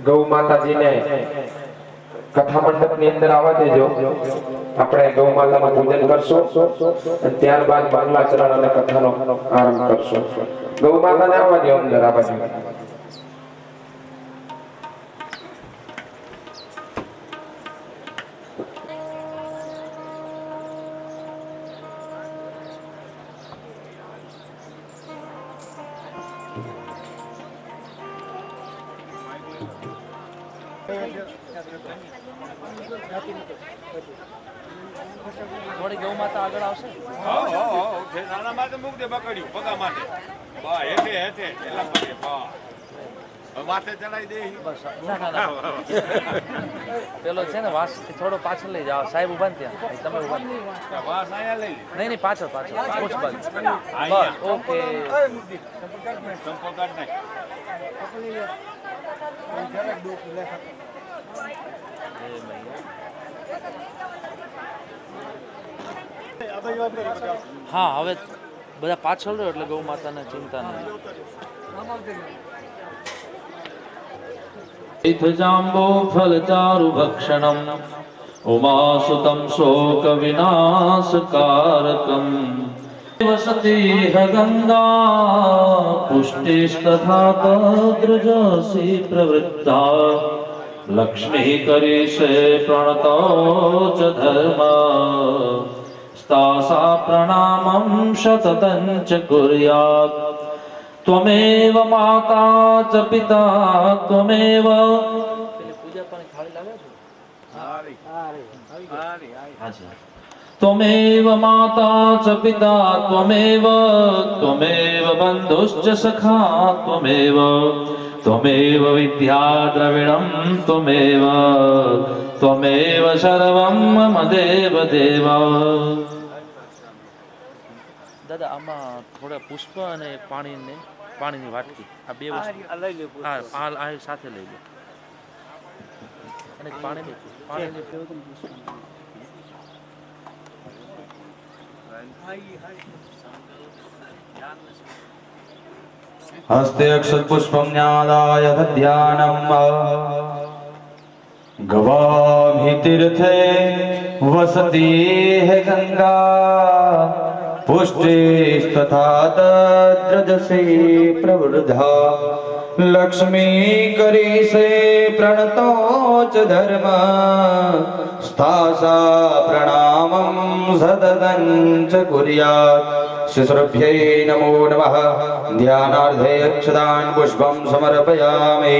गौ माताजी ने कथा मंडप ની અંદર આવવા દેજો આપણે ગૌ માતાનું પૂજન કરશું અને ત્યારબાદ મંગલાચરણ અને કથાનો આરંભ કરશું ગૌ માતાને આવવા દો અંદર આવવા દો थोड़ी गौ माता आगे आवशे नाना माटे मूक दे बकड़ियों पगा माटे बा हेठे हेठे एला पगे बा माथे चढ़ाई दे बस ना पेलो छे ने वास थोड़ो पाछળ લઈ જાઓ સાહેબ ઉભા ત્યાં તમે ઉભા वास आया ले नहीं नहीं पाछળ कुछ बात बस ओके संपर्क कर नहीं हाँ हवे बधा पाछળ રહ્યો એટલે ગૌ માતાને ચિંતા નહીં जाम्बो फलचारु भक्षणम् उमासुतं शोक विनाशकारकम् वसति गंगा पुष्टिस्तथा तद्रजसि प्रवृत्ता लक्ष्मी करिषे प्रणतो च धर्म स्तासा प्रणामं शततं च कुर्यात् त्वमेव माता च पिता त्वमेव पूजा पानी थाली लागे छो त्वमेव माता च पिता त्वमेव त्वमेव बन्धुश्च सखा त्वमेव त्वमेव विद्या द्रविणं त्वमेव त्वमेव सर्वं मम देव देव दादा आमा थोड़ा पुष्प અને પાણીની વાટકી આ બે વસ્તુ લઈ લે હા આ સાથે લઈ લે અને પાણીની हस्ते अक्षत पुष्पं न्यादाय ध्यानम् गवामि तीर्थे वसति है गंगा पुष्टिस्तथा तद्रजसि प्रवृद्धा लक्ष्मी करिषे प्रणतो च धर्म स्थासा प्रणामं सततं च कुर्यात् शिशुभ्यै नमो नमः ध्यानार्थे अक्षतान् पुष्पं समर्पयामि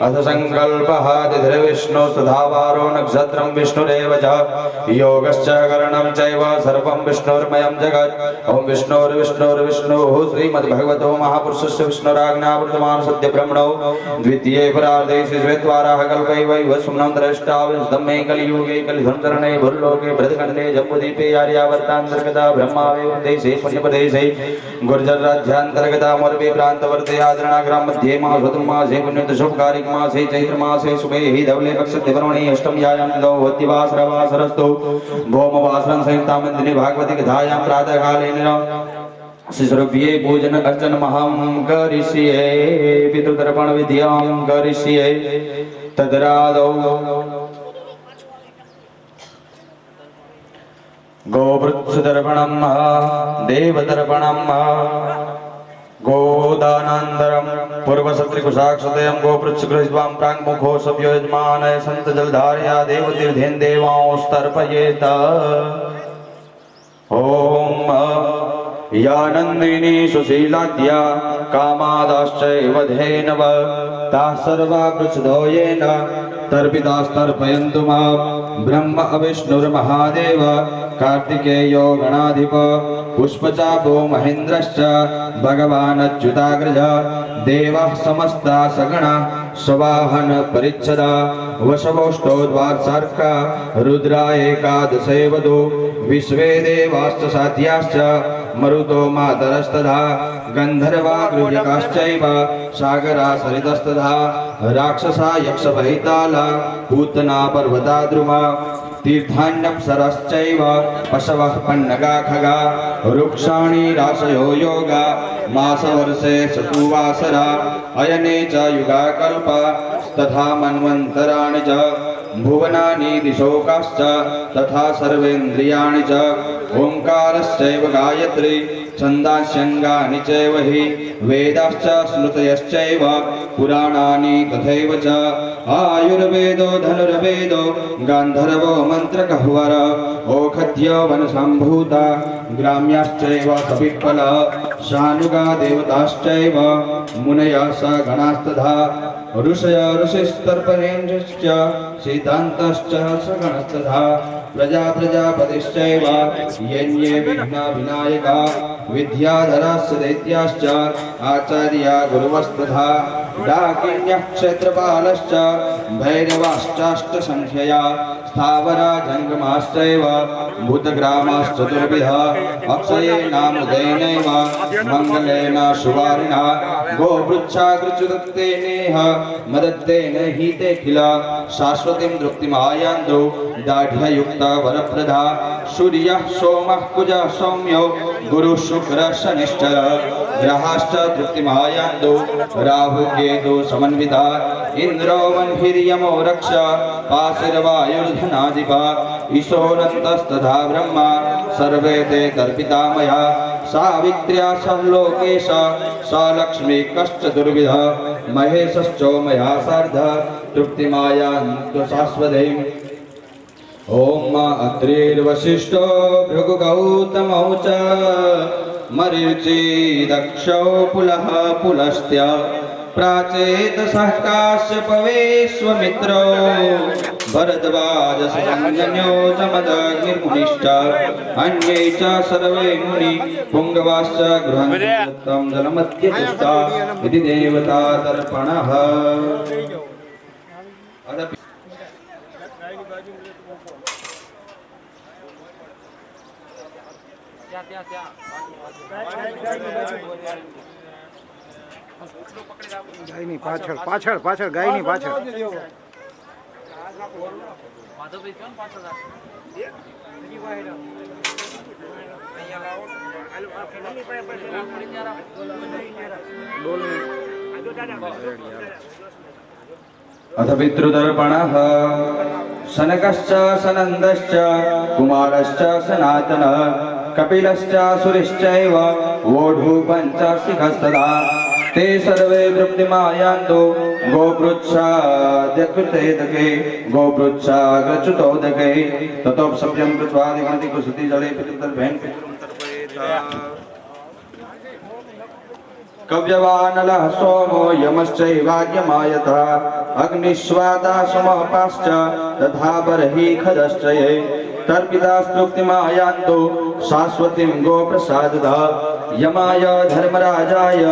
अथ संकल्पः तिथिर्विष्णु सुधावारो नक्षत्रं विष्णुरेव च योगश्च करणं चैव सर्वं विष्णुर्मयं जगत् ओम विष्णुर्विष्णुर्विष्णुः श्रीमद्भगवतो महापुरुषस्य विष्णुराज्ञा वर्तमान सत्य ब्रह्मणो द्वितीये परार्धे श्वेतवाराः कल्पैव सुमनं द्रष्टाविस्तम्मे कलियुगे कलिधर्मचरणे भूर्लोके भृतखण्डे जम्बूद्वीपे आर्यावर्तान्तर्गता ब्रह्मावेव देशे पुण्यप्रदेशे गुर्जरराज्यान्तर्गता मोरबी प्रान्तवर्ते आदरणाग्राम मध्ये मासोत्तमासे पुण्यदशोपकारिक मासे चैत्रमासे शुभे हि धवले पक्षतिपर्वणि अष्टम्यायां दौवद्दिवासरवासरस्तु भौमवासरं संयुक्तामन्दिने भागवती कथायां प्रातःकाले शिशुभ्ये पूजन अर्चन महं करिष्ये पितृतर्पण विधियां करिष्ये तदरादौ गोवृत्सदर्पणं देवदर्पणं गोदानान्तरं पूर्वसत्रिकुशाक्षतयं गोपृच्छगृहीत्वां प्राङ्मुखो सभ्यो यजमानय सन्तजलधारया देवतीर्थेन देवांस्तर्पयेत ॐ यानन्दिनी सुशीलाद्या कामादाश्चैव धेनव ताः सर्वा पृच्छदो येन तर्पितास्तर्पयन्तु मां ब्रह्म अविष्णुर्महादेव कार्तिकेयो गणाधिप पुष्पचापो महेन्द्रश्च भगवान् अच्युताग्रज देवाः समस्ता सगणा सवाहन परिच्छदा वशवोष्टो द्वादशार्का रुद्रा एकादशे वधू विश्वे देवाश्च साध्याश्च मरुतो मातरस्तथा गन्धर्वा गृहिकाश्चैव सागरा सरितस्तथा राक्षसा यक्षपहिताला पूतना पर्वताद्रुमा तीर्थान्यप्सरश्चैव पशवः पन्नगा खगा वृक्षाणि राशयो योगा मासवर्षे चतुर्वासरा अयने च युगाकल्पा तथा मन्वन्तराणि च भुवनानि दिशोकाश्च तथा सर्वेन्द्रियाणि च ओंकारश्चैव गायत्री छन्दास्यङ्गानि चैव हि वेदाश्च स्मृतयश्चैव पुराणानि तथैव च आयुर्वेदो धनुर्वेदो गान्धर्वो मन्त्रगह्वर ओखध्यो वनसम्भूता ग्राम्याश्चैव कपिप्पल शानुगा देवताश्चैव मुनयः स गणास्तथा ऋषय ऋषिस्तर्पयेन्द्रश्च शीतान्तश्च सगणस्तथा प्रजा प्रजापतिश्चैव येन्ये विघ्ना विनायका विद्याधराश्च दैत्याश्च आचार्या गुरुवस्तथा डाकिन्यः क्षेत्रपालश्च भैरवाश्चाष्टसङ्ख्यया स्थावरा जङ्गमाश्चैव भूतग्रामाश्चतुर्विधा अक्षये नामुदयनेव मङ्गलेन शुभारिणा गोवृक्षाग्रचुदत्तेनेह मदत्तेन हि ते किल शाश्वतीं तृप्तिमायान्तु दाढ्ययुक्ता वरप्रदा सूर्यः सोमः कुजः सौम्यो गुरुः शुक्रः शनिश्चर ग्रहाश्च तृप्तिमायान्तु राहु केतु समन्विता इन्द्रो वह्निर्यमो रक्ष पाशिर्वायुर्धनाधिपा ईशोरन्तस्तथा ब्रह्मा सर्वे ते तर्पिता मया सावित्र्या सह लोकेश स लक्ष्मी कश्चतुर्विध महेशश्चो मया सार्ध तृप्तिमायान्तु शाश्वतीम् ओम अत्रिर्वशिष्ठो भृगुगौतमौ च मरीचि दक्षौ पुलः पुलस्त्य प्राचेतसः काश्यपवेश्वमित्रो भरद्वाजसञ्जन्यो च मदग्निर्मुनिश्च अन्ये च सर्वे मुनि पुङ्गवाश्च गृहन्तं जलमध्यतिष्ठा इति देवता तर्पणः ગાયની પાછળ પાછળ પાછળ ગાયની પાછળ માધવભાઈ કેમ પાછળ રાખે अथ पितृतर्पणः शनकश्च सनन्दश्च कुमारश्च सनातनः कपिलश्च सुरिश्चैव वोढुः पञ्चाशिखस्तदा ते सर्वे तृप्तिमायान्तु गोपृच्छाद्यकृतेदके गोपृच्छाग्रच्युतोदके ततोपसभ्यं कृत्वा दिगणति कुसुति जले पितृतर्पयन् पितृं तर्पयेत् कव्यवानलः सोमो यमश्चैवाग्यमायतः अग्निश्वादाशमपाश्च तथा बर्हि खदश्च ये तर्पितास्तुक्तिमायान्तो शाश्वतीं गोप्रसादतः यमाय धर्मराजाय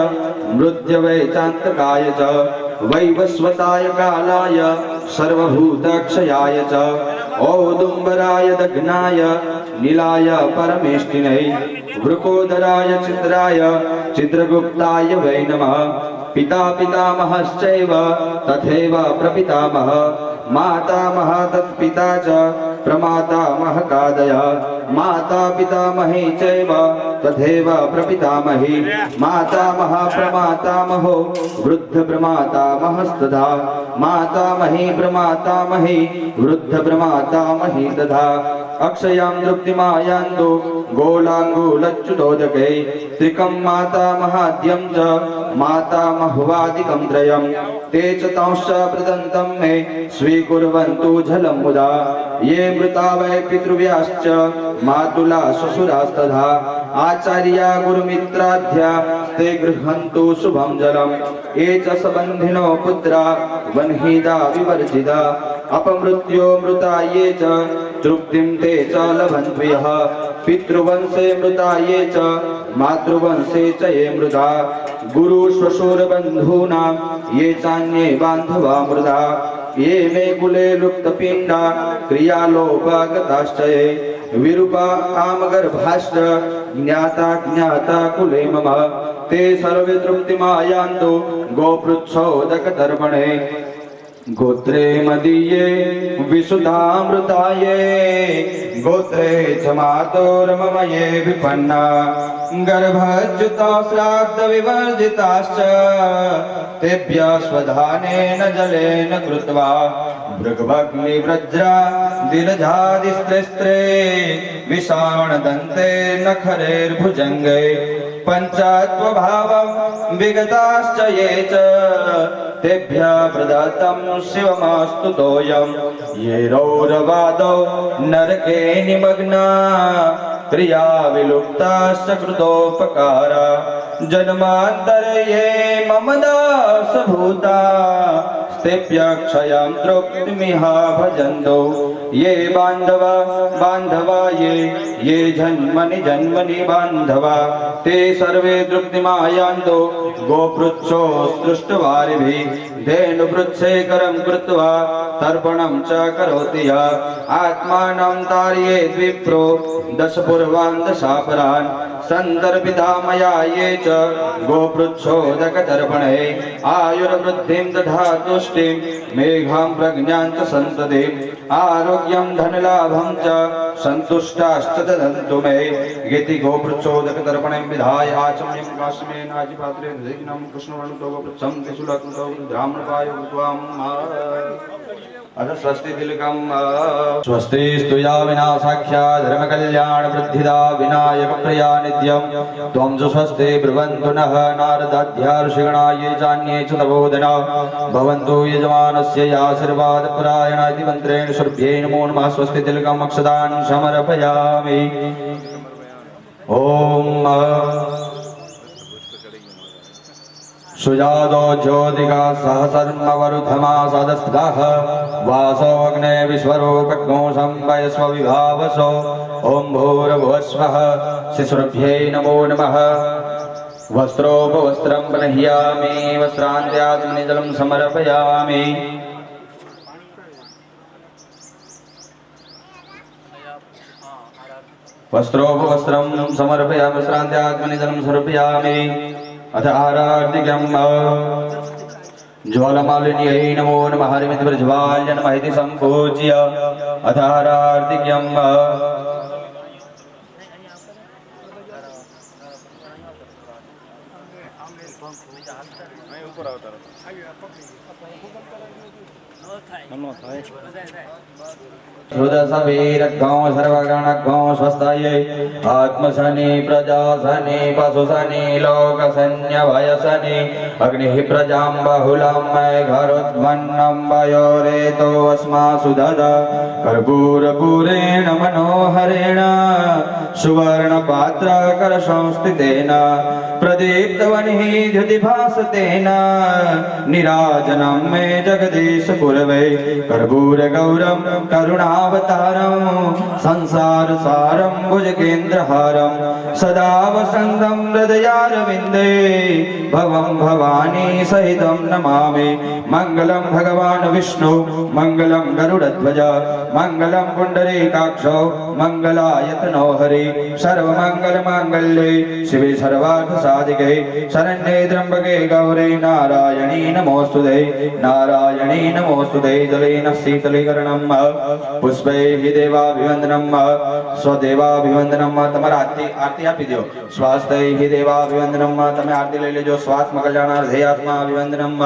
मृत्यवे चान्तकाय च वैवस्वताय कालाय सर्वभूतक्षयाय च औदुम्बराय दग्नाय नीलाय परमेष्टिनै वृकोदराय चित्राय चित्रगुप्ताय वै नमः पिता पितामहश्चैव तथैव प्रपितामह मातामह तत्पिता च प्रमातामहकादय माता पितामही चैव तथैव प्रपितामही मातामह प्रमातामहो वृद्ध प्रमातामहस्तथा मातामही प्रमातामही वृद्ध प्रमातामही तथा अक्षयां तृप्तिमायान्तो गोलाङ्गूलच्युतोदकै त्रिकं मातामहाद्यं च मातामह्वादिकं त्रयं ते च तंश्च प्रदन्तं मे स्वीकुर्वन्तु झलं मुदा ये मृता वै पितृव्याश्च मातुला श्वशुरास्तथा आचार्या गुरुमित्राध्या ते गृह्णन्तु शुभं जलम् ये च सबन्धिनो पुत्रा वह्निदा विवर्जिता अपमृत्यो मृता ये च तृप्तिं ते च लभन्ति यः पितृवंशे मृता ये च मातृवंशे च ये मृता गुरु श्वशुरबन्धूनां ये चान्ये बान्धवा मृता ये मे कुले लुप्तपिण्डा क्रियालोपागताश्च ये विरूपा आमगर्भाश्च ज्ञाता ज्ञाता कुले मम ते सर्वे तृप्तिमायान्तो गोपृच्छोदकतर्पणे गोत्रे मदीये विशुद्धामृताये गोत्रे च मातोर्ममये विपन्ना गर्भच्युता श्राद्धविवर्जिताश्च तेभ्यः स्वधानेन जलेन कृत्वा भृग्भग्निव्रज्रा दिलजादिस्त्रे विषाणदन्ते नखरेर्भुजङ्गे पञ्चत्वभावं विगताश्च ये च तेभ्यः प्रदत्तं शिवमास्तु तोयं ये रौरवादौ नरके निमग्ना क्रिया विलुप्ताश्च कृतोपकारा जन्मान्तरे ये मम दासभूता तेभ्यः क्षयां तृप्तिमिहा भजन्तो ये बान्धवा ये जन्मनि जन्मनि बान्धवा ते सर्वे तृप्तिमायान्तो गोपृच्छो सृष्टवारिभिः धेनुपृच्छे करं कृत्वा तर्पणं च करोति यः आत्मानं तारयेत् विप्रो दशपूर्वान् दशापरान् सन्दर्पिता मया ये च गोपृच्छोदकतर्पणे आयुर्वृद्धिं तथा तुष्टिं मेघां प्रज्ञां च सन्ततिम् आरोग्यं धनलाभं च सन्तुष्टाश्च ददन्तु मे इति गोपृच्छोदकतर्पणं विधाय आचम्यं काश्यमेन आजिपात्रे दधिघ्नं कृष्णवर्णतो गोपृच्छं त्रिशूलकृतो ब्राह्मणपायो त्वाम् अथ स्वस्ति तिलकम् स्वस्ति स्तुया विना साक्षात् धर्मकल्याण वृद्धिदा विनायक प्रिया नित्यं त्वं च स्वस्ति ब्रुवन्तु नः नारदाध्या ऋषिगणा ये चान्ये च तपोधना भवन्तु यजमानस्य आशीर्वादपरायण इति मन्त्रेण शुभ्ये नमो नमः स्वस्ति तिलकम् अक्षतान् समर्पयामि ॐ सुजातो ज्योतिका सहसर्मवरुधमा सदस्ताः वासोऽग्ने विश्वरूपकोशं वयस्व विभावसो ॐ भूर्भुवस्वः शिशुभ्यै नमो नमः वस्त्रोपवस्त्रं प्रणह्यामि वस्त्रान्त्याचमनिजलं समर्पयामि वस्त्रोपवस्त्रं समर्पयामि वस्त्रान्त्याचमनिजलं समर्पयामि अथ आरार्तिकं ज्वालमालिन्यै नमो नमः हरिमितप्रज्वाल्य नमः इति सम्पूज्य अथ आरार्तिकं श्रुतसवीरग्गौ सर्वगणग्गौ स्वस्तायै आत्मशनि प्रजाशनि पशुशनि लोकसन्न्यभयशनि अग्निः प्रजां बहुलं मेघरुद्वन्नं वयोरेतो अस्मासु दद कर्पूरपूरेण मनोहरेण सुवर्णपात्रकरसंस्थितेन प्रदीप्तवह्निः द्युतिभासतेन निराजनं मे जगदीश पूर्वे कर्पूरगौरं करुणावतारं संसारसारं भुजगेन्द्रहारं सदा वसन्तं हृदयारविन्दे भवं भवानी सहितं नमामि। मङ्गलं भगवान् विष्णु मङ्गलं गरुडध्वज मङ्गलं पुण्डरीकाक्षो मङ्गलायतनो हरि सर्वमङ्गलमाङ्गल्ये शिवे सर्वार्थसाधिके शरण्ये त्र्यम्बके गौरी नारायणी नमोऽस्तुते नारायणी नमोऽस्तुते। जलेन शीतलीकरणं पुष्पैः देवाभिवन्दनं स्वदेवाभिवन्दनं તમારા આરતી આપી દો। સ્વાસ્તૈ દેવાભિવંદનમ તમે આરતી લઈ લેજો। સ્વાત્મ કલ્યાણાર્થે આત્માભિવંદનમ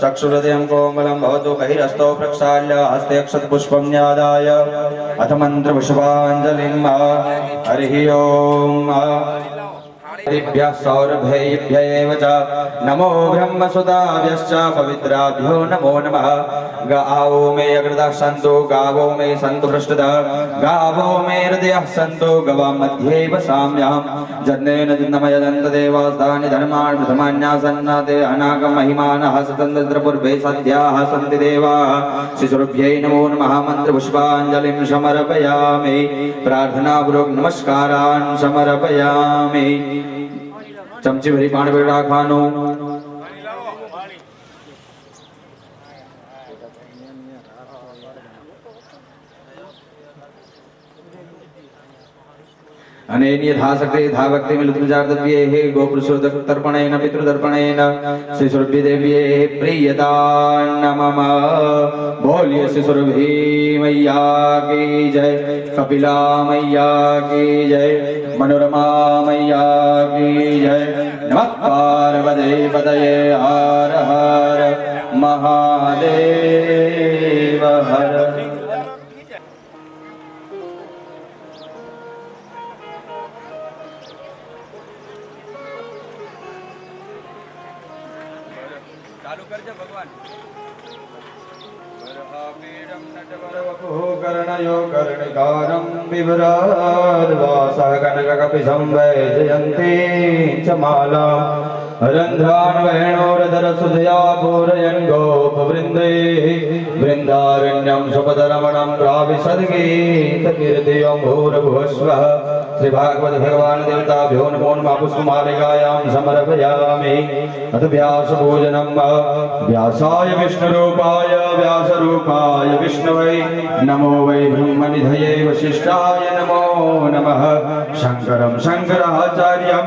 ચક્ષુહૃદયં કોમલં ભવતુ બહિરસ્તો પ્રક્ષાલ્ય હસ્તે અક્ષત પુષ્પં ન્યાદાય અથ મંત્ર પુષ્પાંજલિં હરિ ઓમ। दिभ्यः सौरभेभ्य एव च नमो ब्रह्मसुताभ्यश्च पवित्राभ्यो नमो नमः। गावो मे अग्रतः सन्तु गावो मे सन्तु पृष्ठतः गावो मे हृदयः सन्तु गवां मध्ये वसाम्यहम्। जन्नेन जन्मयदन्तदेवास्तानि धर्माणि प्रथमान्यासन्नाते अनागम महिमानः स्वतन्त्रपूर्वे सद्याः सन्ति देवाः। शिशुभ्यै नमो नमः। मन्त्रपुष्पाञ्जलिं समर्पयामि प्रार्थनापूर्वक नमस्कारान् समर्पयामि। चमची भरी पाणी भरी રાખવાનું। અને એની યથાશક્તિ યથાભક્તિ મિલતુજાર્દવ્યે હે ગોપુરુષોર્તર્પણેન પિતૃતર્પણેન શ્રી સુરભી દેવ્યે પ્રિયતા નમઃ। બોલીએ શ્રી સુરભી મૈયા की जय कपिला मैया की जय मनोरमा मैया की जय नमः पार्वती पतये हर हर महादेव हर। चालू कर जा भगवान। कर्णयो कर्णिकारं बिभ्राद्वासः कनककपिसंवैजयन्ती च मालां रन्ध्रान् वेणोरधरसुधया पूरयन् गोपवृन्दे वृन्दारण्यं सुपदरमणं प्राविशद्गीतकीर्तिं भूर्भुवस्वः। श्रीभागवत भगवान् देवताभ्यो नमो नमः। पुष्पमालिकायां समर्पयामि। अथ व्यासपूजनं व्यासाय विष्णुरूपाय व्यासरूपाय विष्णवे नमो वै ब्रह्मनिधये वसिष्ठाय नमो नमः। शङ्करं शङ्कराचार्यं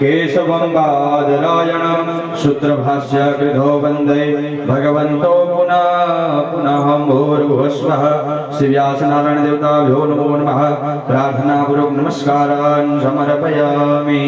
केशवं बादरायणं सूत्रभाष्य कृतो वन्दे भगवन्तो पुनः पुनः भूर्भुवस्वः। श्री व्यासनारायण देवताभ्यो नमो नमः। प्रार्थनापूर्वक नमस्कारान् समर्पयामि।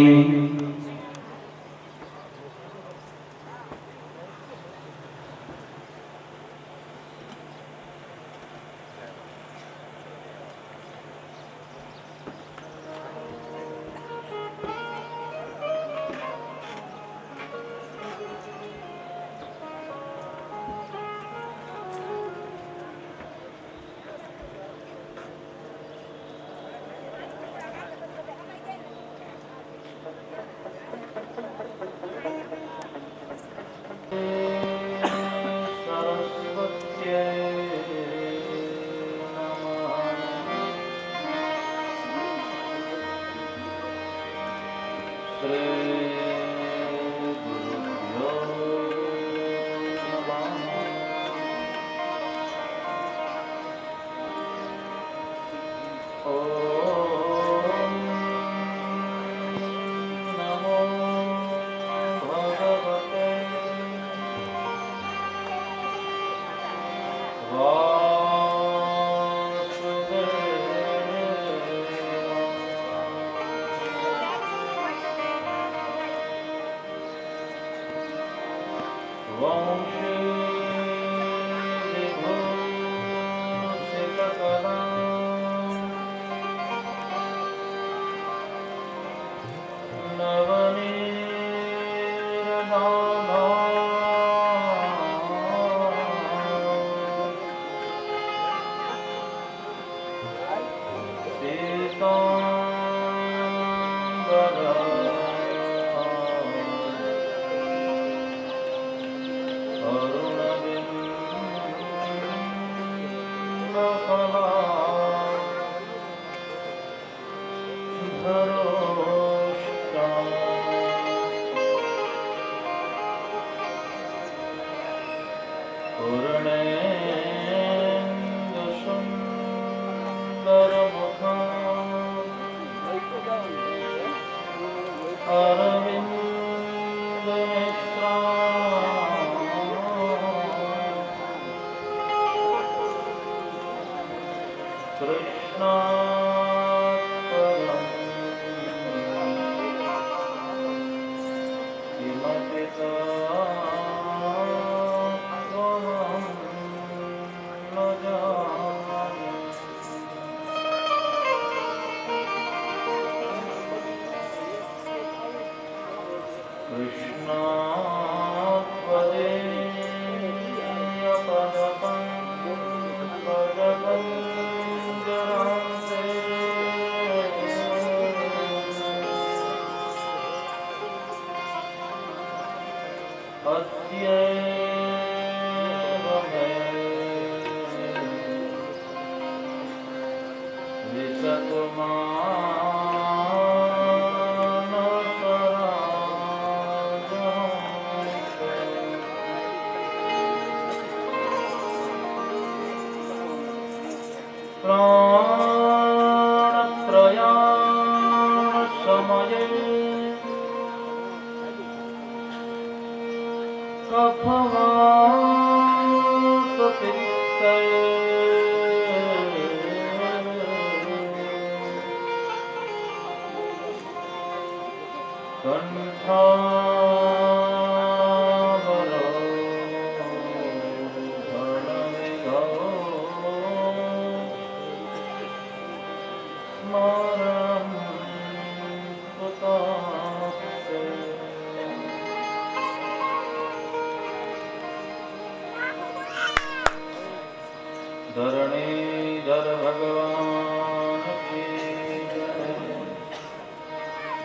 ધરણીધર ભગવાન કી જય.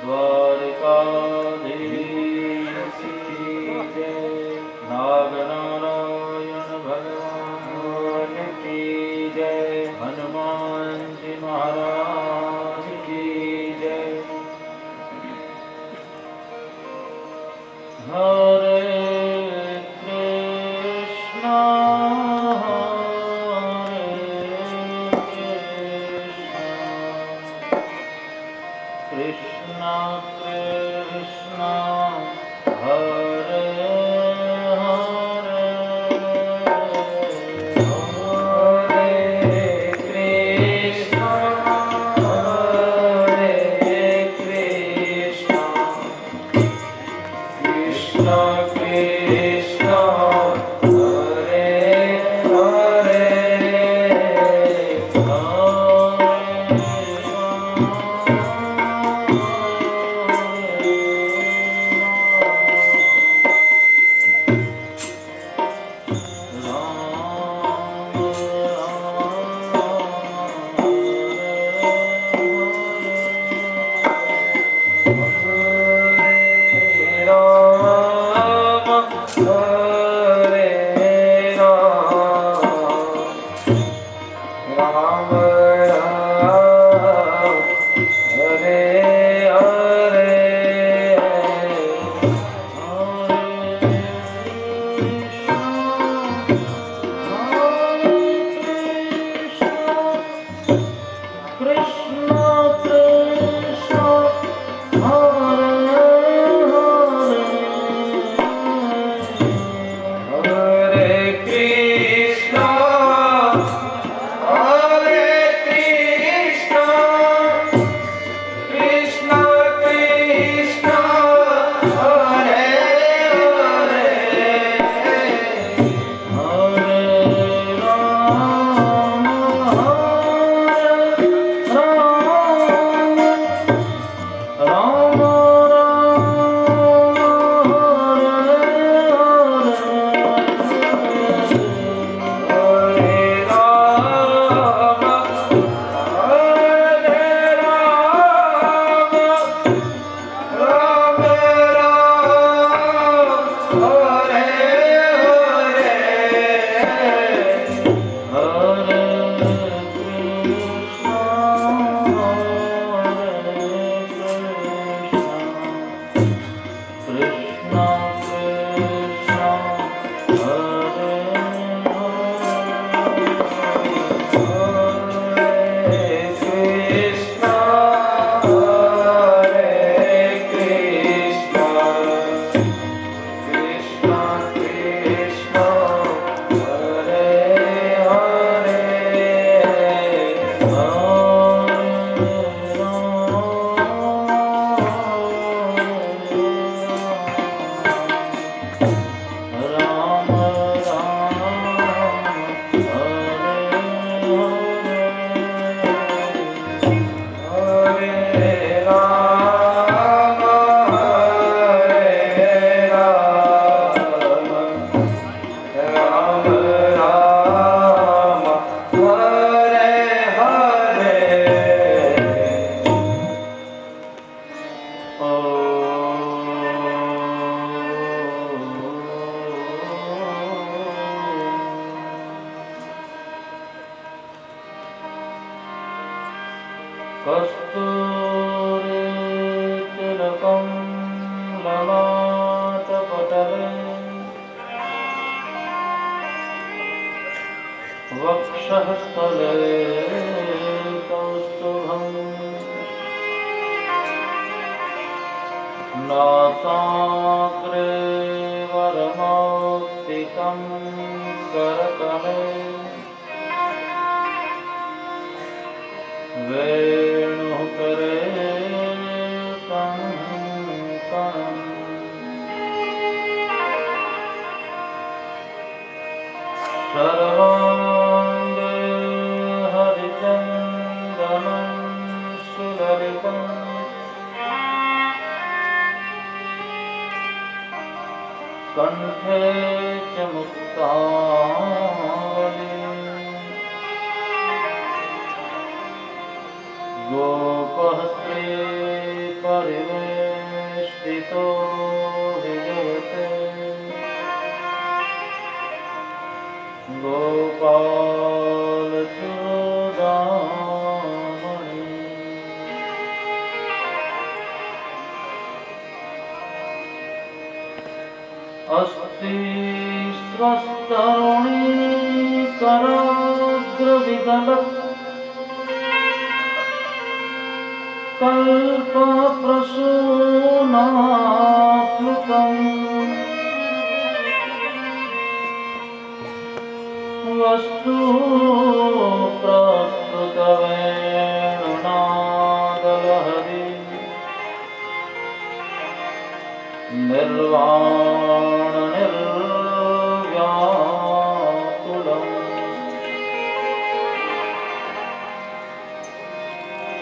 દ્વારિકાધીશ કી જય. નાગનારાયણ ભગવાન કી જય. હનુમાનજી મહારાજ કી જય. હરે कस्तूरी तिलकं ललाटपटले वक्षस्थले कौस्तुभम् नासाग्रे वरमौक्तिकं करतले वेणुः करे कङ्कणम् सर्वाङ्गे हरिचन्दनं सुललितम् कंठे च मुक्तावली गोपहस्ते परिवेष्टितो विजयते गोपालचूडामणि अस्ति स्वस्तरुणी कराग्रविदलत् कल्पप्रसूनाप्लुतम् वस्तु प्रस्तुतवेणुनादलहरी निर्वाण निर्व्याकुलम्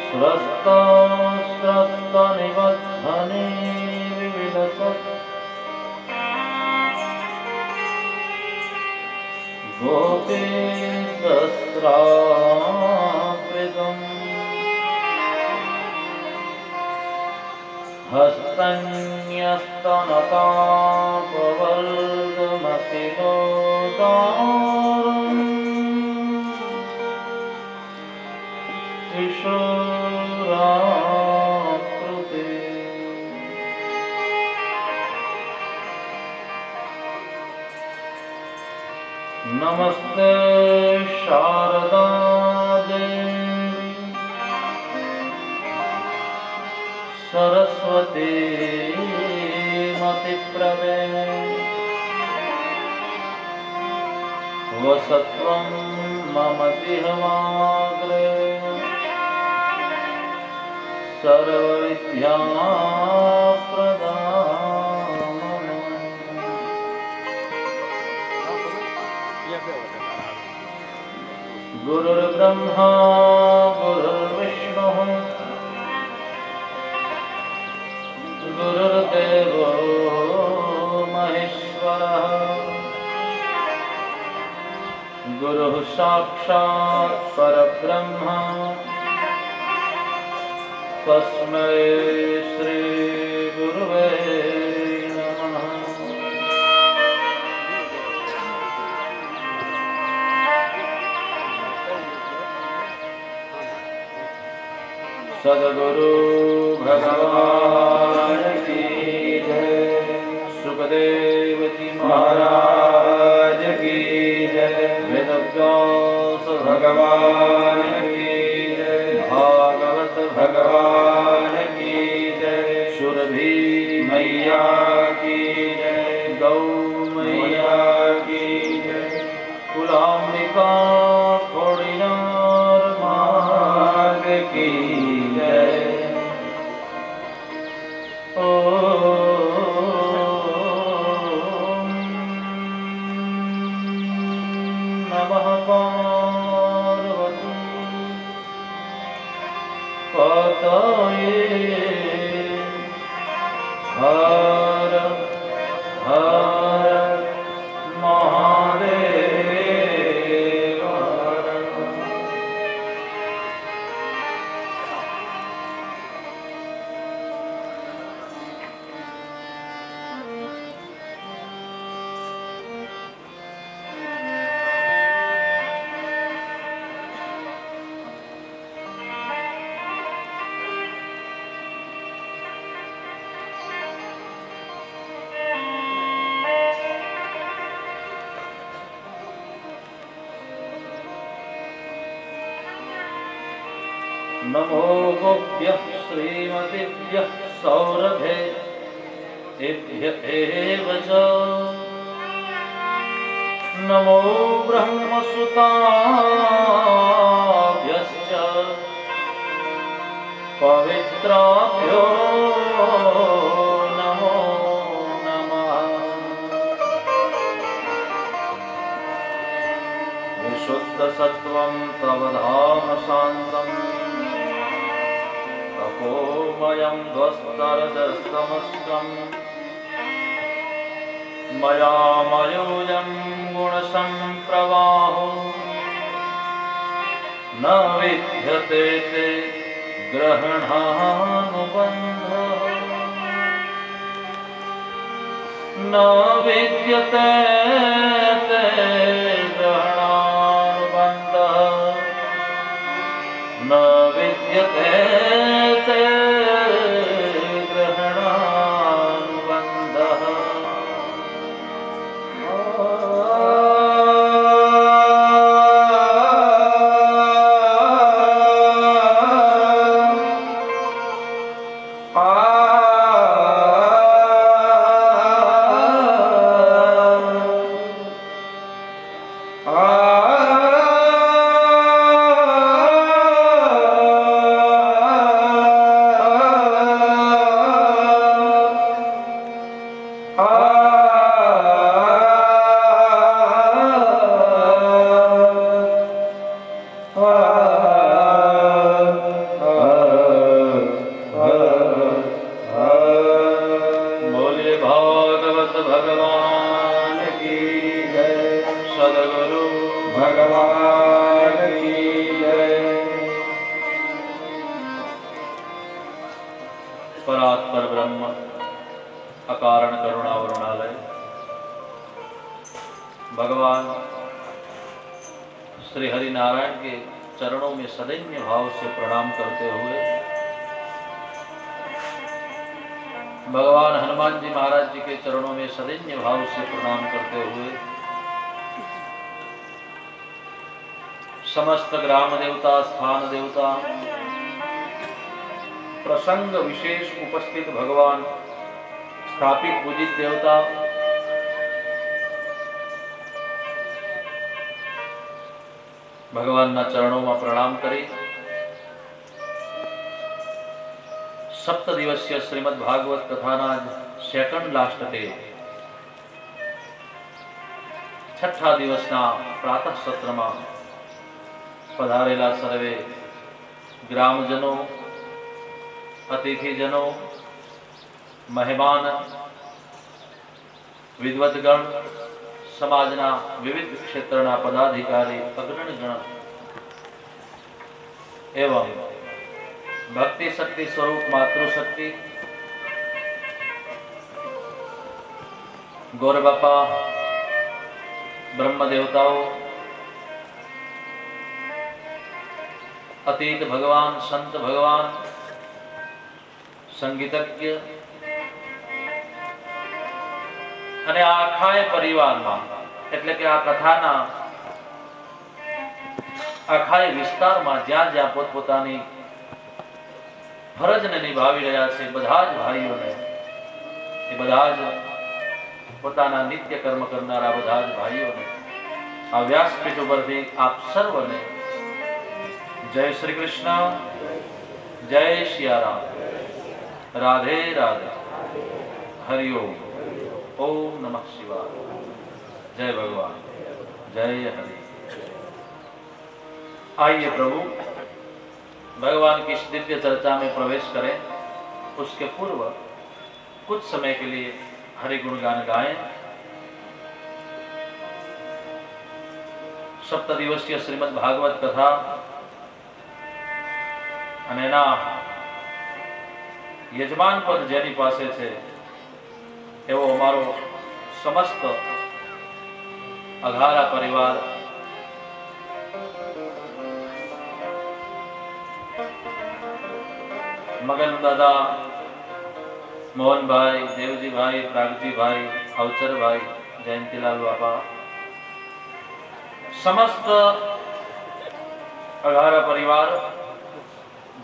स्रस्ता स्रस्तनिबद्धने विविलसत् गोपी सहस्रावृतम् हस्तन्यस्तनतापवर्गमतिलोदारम् किशोराकृते नमस्ते शारदा देवी सरस्वती मतिप्रभे वसत्वं मम देहमाग्रे सर्वविद्याप्रदाम् गुरुर्ब्रह्मा गुरुर्विष्णुः गुरुर्देवो महेश्वरः गुरुः साक्षात् परब्रह्म तस्मै श्री गुरुवे नमः। सद्गुरु भगवान की जय। सुखदेव जी महाराज की जय। वेदव्यास भगवान की जय। भागवत भगवान की जय। सुरभि मैया की जय। गौ मैया की जय। कुलाम्बिका खोड़ियार मार्ग की जय। ओम नमः पार्वती पतये हर हर नमो गोभ्यः श्रीमतिभ्यः सौरभे एभ्य एव च नमो ब्रह्मसुताभ्यश्च पवित्राभ्यो नमो नमः। विशुद्धसत्त्वं तव धाम शान्तम् तपोमयं ध्वस्तरजस्तमस्कम् मया मयोऽयं गुणसम्प्रवाहो न विद्यते ते ग्रहणानुबन्धः न विद्यते ते ग्रहणानुबन्धः न विद्यते ते ग्रहणानुबन्धः। परात्पर ब्रह्म अकारण करुणा वरुणालय भगवान श्री हरि नारायण के चरणों में सदैन्य भाव से प्रणाम करते हुए भगवान हनुमान जी महाराज जी के चरणों में सदैन्य भाव से प्रणाम करते हुए समस्त ग्राम देवता स्थान देवता प्रसंग विशेष उपस्थित भगवान स्थापित पूजित देवता भगवान ना चरणों में प्रणाम करी सप्त दिवसीय श्रीमद भागवत कथाना सेकंड लास्ट डे छठा दिवसना प्रातः सत्र में पधारेला सर्वे ग्रामजनों अतिथिजनों मेहमान विद्वद्गण समाजना विविध क्षेत्रना पदाधिकारी अग्रणीगण एवं भक्ति शक्ति स्वरूप मातृशक्ति गौर बापा ब्रह्म देवताओं अतीत भगवान संत भगवान संगीतज्ञ અને આખાય પરિવારમાં એટલે કે આ કથાના આખાય વિસ્તારમાં જ્યાં જ્યાં પોતપોતાની ફરજને નિભાવી રહ્યા છે બધા જ ભાઈઓને એ બધા જ પોતાના નિત્ય કર્મ કરનારા બધા જ ભાઈઓને આ વ્યાસપીઠ ઉપરથી આપ સર્વને જય શ્રી કૃષ્ણ જય સિયારામ राधे राधे हरिओम ओम नमः शिवाय जय भगवान जय हरि। आइए प्रभु भगवान की इस दिव्य चर्चा में प्रवेश करें। उसके पूर्व कुछ समय के लिए हरि गुणगान गाएं। सप्त दिवसीय श्रीमद् भागवत कथा અને એના યજમાન પદ જેની પાસે છે એવો અમારો સમસ્ત અઘારા પરિવાર મગન દાદા, મોહન ભાઈ, દેવજી ભાઈ, પ્રાગજી ભાઈ, અવચર ભાઈ, જયંતીલાલ બાપા, समस्त अघारा परिवार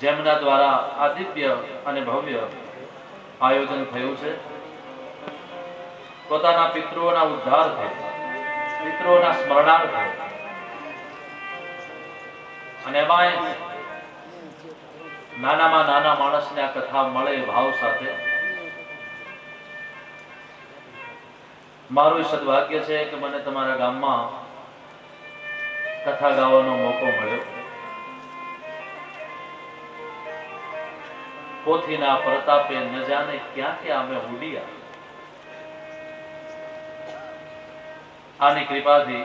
જેમના દ્વારા આ દિવ્ય અને ભવ્ય આયોજન થયું છે, પોતાના પિતૃઓના ઉદ્ધાર્થે, પિતૃઓના સ્મરણાર્થે અને એમાંય નાનામાં નાના માણસને આ કથા મળે ભાવ સાથે મારું સદભાગ્ય છે કે મને તમારા ગામમાં કથા ગાવાનો મોકો મળ્યો. પોથીના પ્રતાપે ન જાણે ક્યાં ક્યાં અમે ઉડ્યા. આની કૃપાથી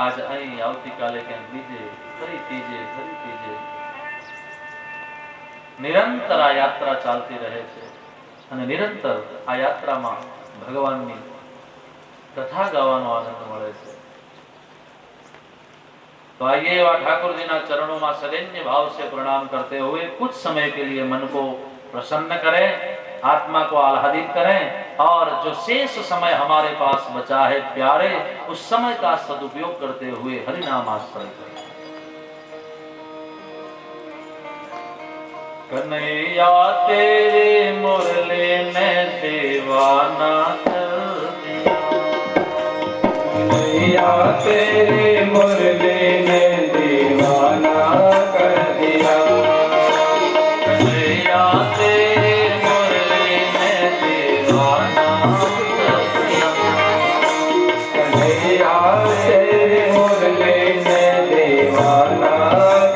આજ અહીં, આવતીકાલે ક્યાંક બીજે, ફરી ત્રીજે, ફરી ત્રીજે નિરંતર આ યાત્રા ચાલતી રહે છે અને નિરંતર આ યાત્રામાં ભગવાનની कथा गावानो आनंद મળે છે. तो आइए एवं ठाकुर जी ना चरणों में सदैन्य भाव से प्रणाम करते हुए कुछ समय के लिए मन को प्रसन्न करें, आत्मा को आह्लादित करें और जो शेष समय हमारे पास बचा है प्यारे, उस समय का सदुपयोग करते हुए हरि नाम आश्रय करें. कन्हैया तेरे मुरली ने दीवाना तेरे मुरली ने दीवाना कर दिया. कन्हैया तेरे मुरली ने दीवाना कर दिया. कन्हैया तेरे मुरली ने दीवाना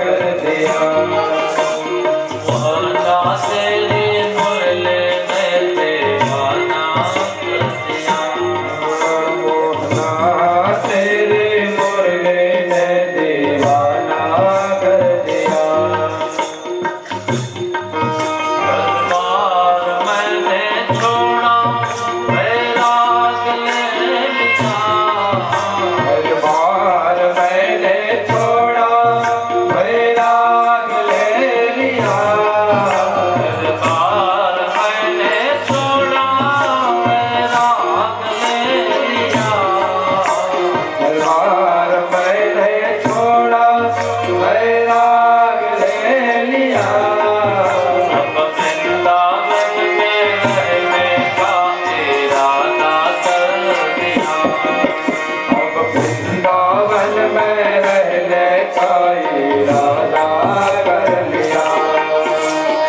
कर दिया. मोहना तेरी मुरली ने दीवाना कर दिया. मोहना तेरे मुरली ने दीवाना कर दिया. दरबार मैंने छोड़ा, बैराग ले लिया. दरबार मैंने छोड़ा, बैराग ले लिया. दरबार मैंने छोड़ा, बैराग ले लिया. दरबार मैंने छोड़ा, बैराग ले लिया. अब वृंदावन में रहने का इरादा कर दिया. अब वृंदावन में रहने का इरादा कर लिया.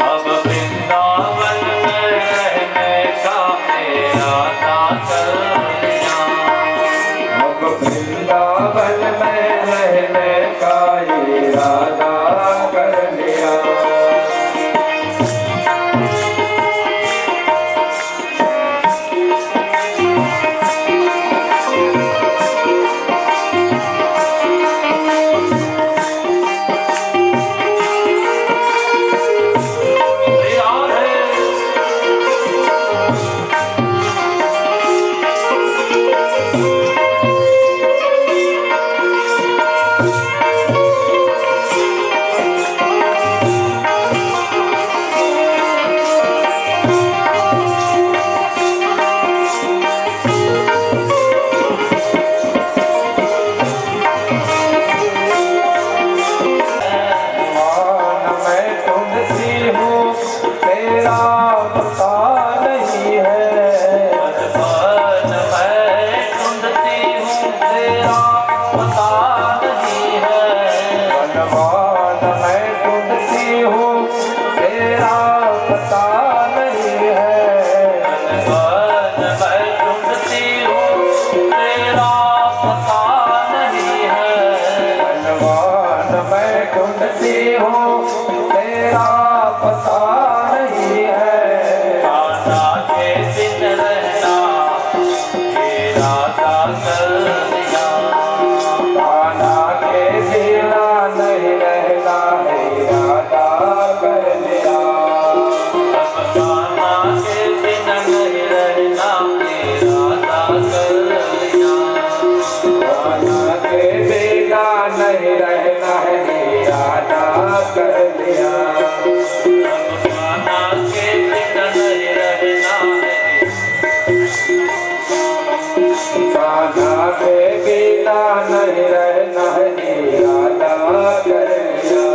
अब वृंदावन में रहने का इरादा कर लिया. अब वृंदावन में रहने का इरादा कर लिया. तैयार है. मान मैं तुमसी हूँ, तेरा पता नहीं है. मान मैं तुमसी हूँ, तेरा पता नहीं है. मान मैं तुमसी हूँ, तेरा पता नहीं है. मान मैं तुमसी हूँ, तेरा पता नहीं है. मान मैं तुमसी हूँ, तेरा पता नहीं है. कान्हा के बिन रहना इरादा कर लिया. कान्हा के बिना नहीं रहना इरादा कर लिया. अब कान्हा के बिना नहीं रहना इरादा कर लिया. कान्हा के बिना नहीं रहना है इरादा कर लिया. अब कान्हा के बिना नहीं रहना है. कान्हा के बिना नहीं रहना है इरादा कर लिया.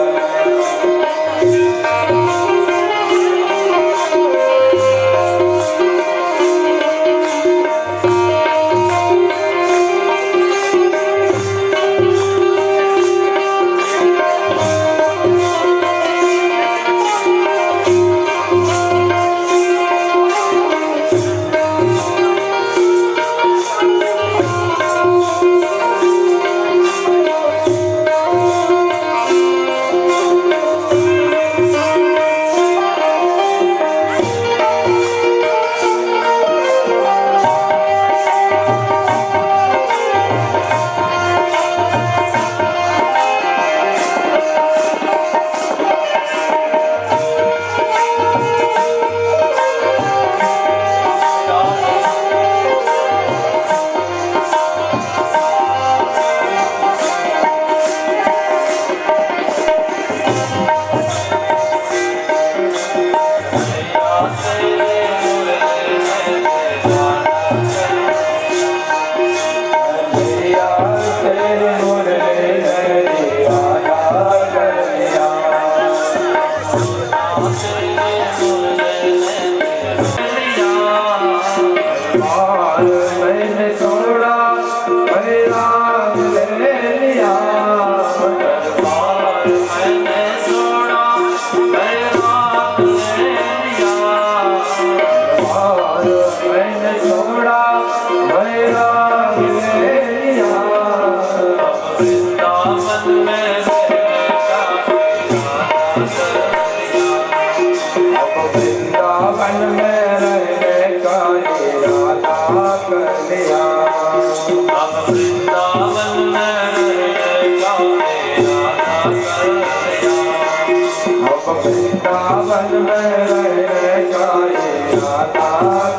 वृंदावन में रहने का इरादा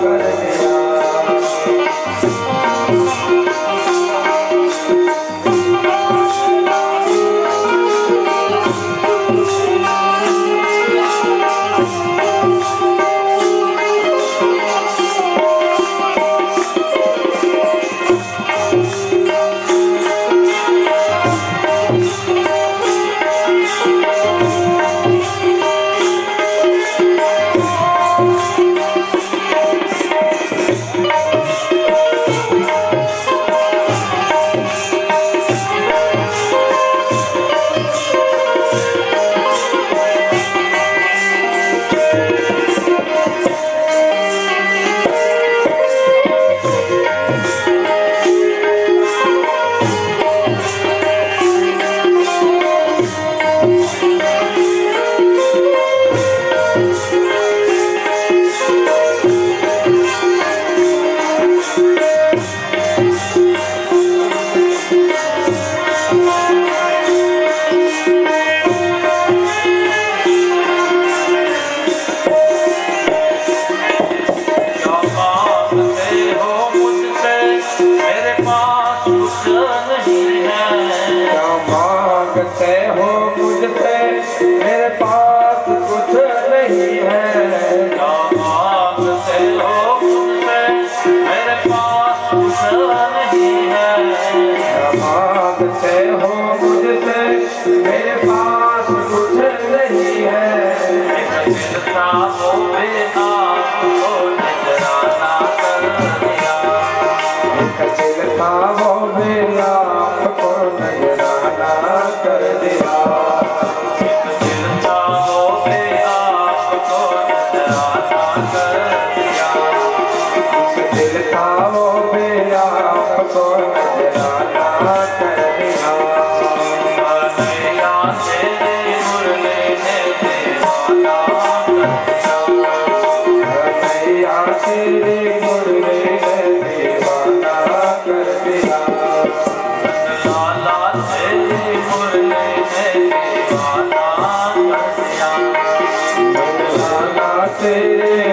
कर दिया। तेरे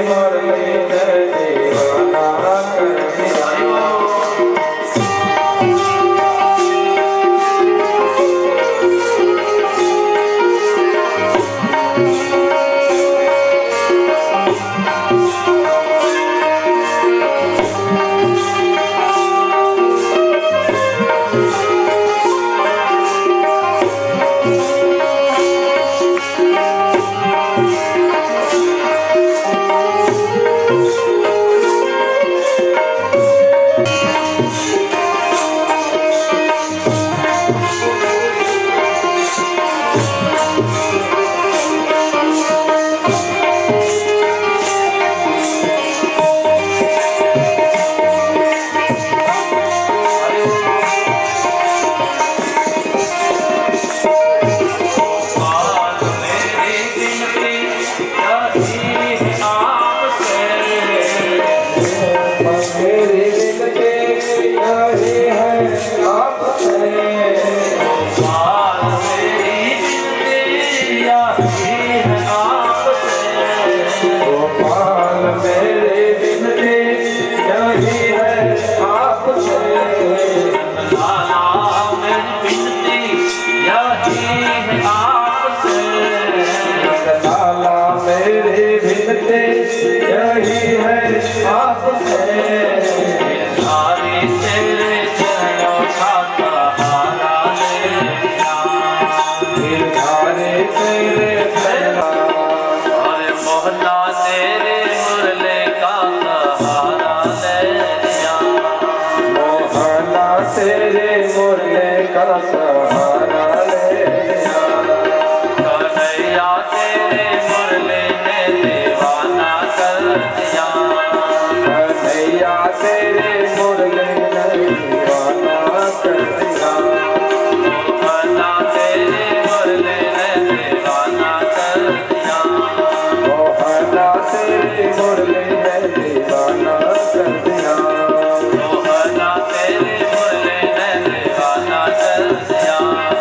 मुरले ने दीवाना कर दिया।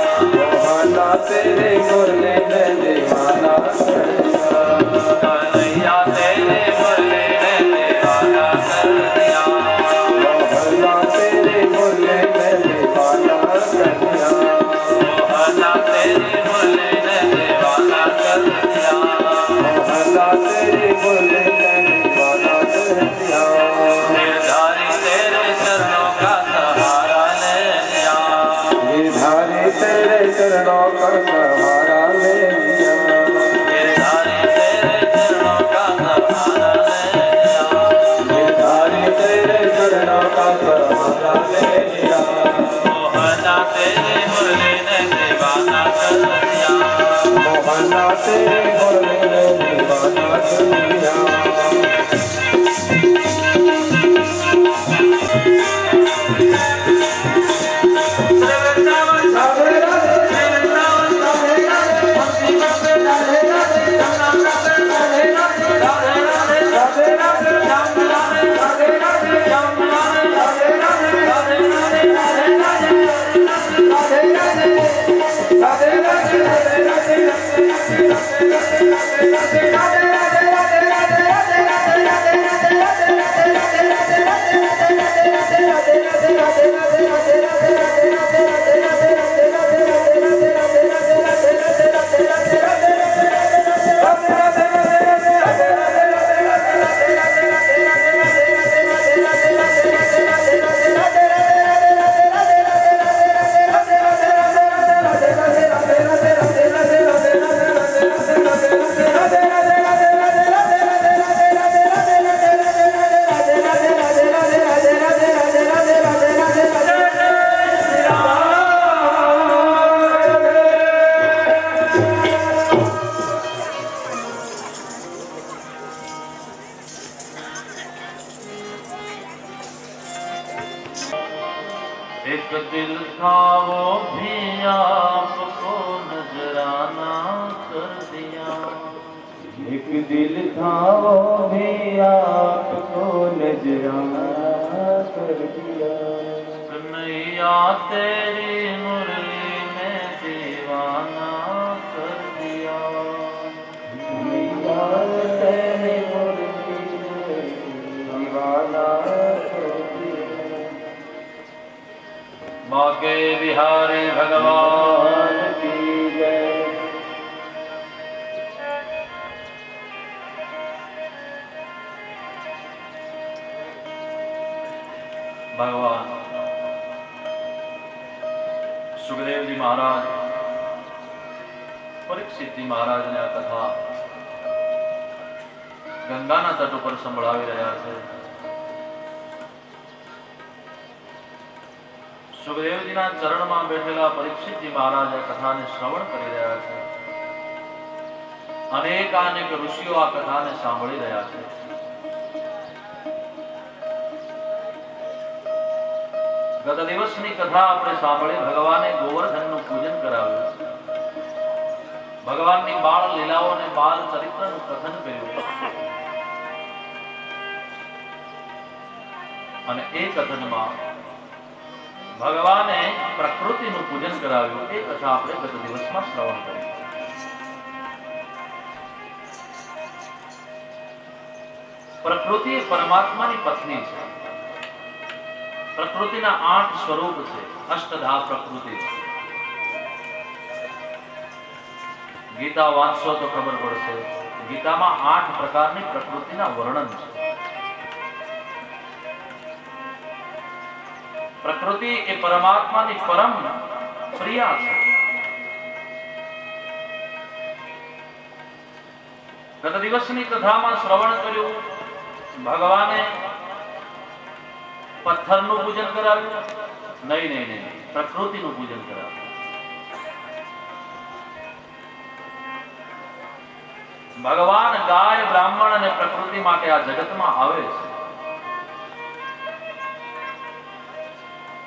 तेरे चरणों का सहारा ले लिया, गिरधारी तेरे चरणों का सहारा ले लिया, गिरधारी तेरे चरणों का सहारा ले लिया, मोहना तेरे मुरली ने दीवाना कर दिया, मोहना तेरे मुरली ने दीवाना कर दिया। एक दिल था वो भी आपको नजराना कर दिया, एक दिल था वो भी आपको नजराना कर दिया, कन्हैया तेरी मुरली में दीवाना कर दिया, मैया तेरे मुरली में दीवाना कर दिया। बाके बिहारी भगवान की जय। भगवान सुखदेव जी महाराज परीक्षित जी महाराज ने आ कथा गंगाना तट ઉપર સંભળાવી રહ્યા છે। સુખદેવજીના ચરણમાં બેઠેલા પરીક્ષિતજી મહારાજ આ કથાને શ્રવણ કરી રહ્યા છે। અનેક ઋષિઓ આ કથાને સાંભળી રહ્યા છે। ગત દિવસની કથા આપણે સાંભળી, ભગવાને ગોવર્ધનનું પૂજન કરાવ્યું, ભગવાનની બાળ લીલાઓ અને બાલ ચરિત્રનું કથન કર્યું, અને એ કથનમાં ભગવાને પ્રકૃતિનું પૂજન કરાવ્યું। એ કથા આપણે ગત દિવસમાં શ્રવણ કરી। પ્રકૃતિ એ પરમાત્માની પત્ની છે। પ્રકૃતિના 8 સ્વરૂપ છે, અષ્ટધા પ્રકૃતિ। ગીતા વાંચશો તો ખબર પડશે, ગીતામાં 8 પ્રકારની પ્રકૃતિના વર્ણન છે। પ્રકૃતિ એ પરમાત્માની પરમ પ્રિયા છે। ગત દિવસની કથામાં શ્રવણ કર્યું, ભગવાને પથ્થરનું પૂજન કરાવ્યું, નહીં, પ્રકૃતિનું પૂજન કરાવ્યું। ભગવાન ગાય, બ્રાહ્મણ અને પ્રકૃતિ માટે આ જગતમાં આવે છે।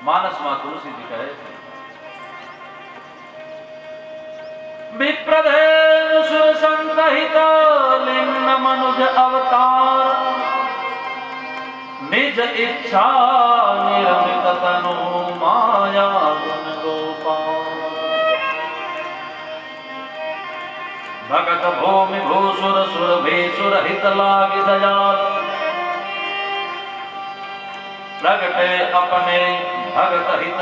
માનસમાં તુલસીજી કહે છે, વિપ્રધેનુ સુરસંતહિત લિંગ મનુજ અવતાર, નિજ ઈચ્છા નિર્મિત તનુ માયા ગુણ ગોપાલ, ભગત ભૂમિ ભૂસુર સુર ભેસુર હિત લાગી દયાલ, પ્રગટે અપને ભગત હિત।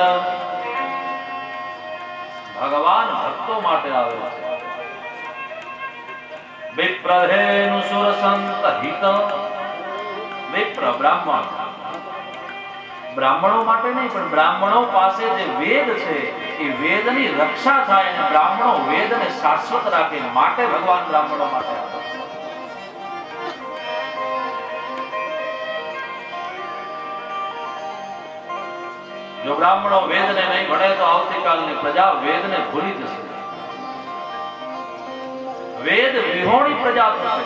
ભગવાન ભક્તો માટે આવે છે। વિપ્રધેનુ સુર સંત હિત, વિપ્ર બ્રાહ્મણ બ્રાહ્મણો માટે નહીં, પણ બ્રાહ્મણો પાસે જે વેદ છે એ વેદની રક્ષા થાય અને બ્રાહ્મણો વેદને શાશ્વત રાખે માટે ભગવાન બ્રાહ્મણો માટે આવ્યા. જો બ્રાહ્મણો વેદને નહીં ભણે તો આવતીકાલની પ્રજા વેદને ભૂલી જશે. વેદ વિહોણી પ્રજા થશે.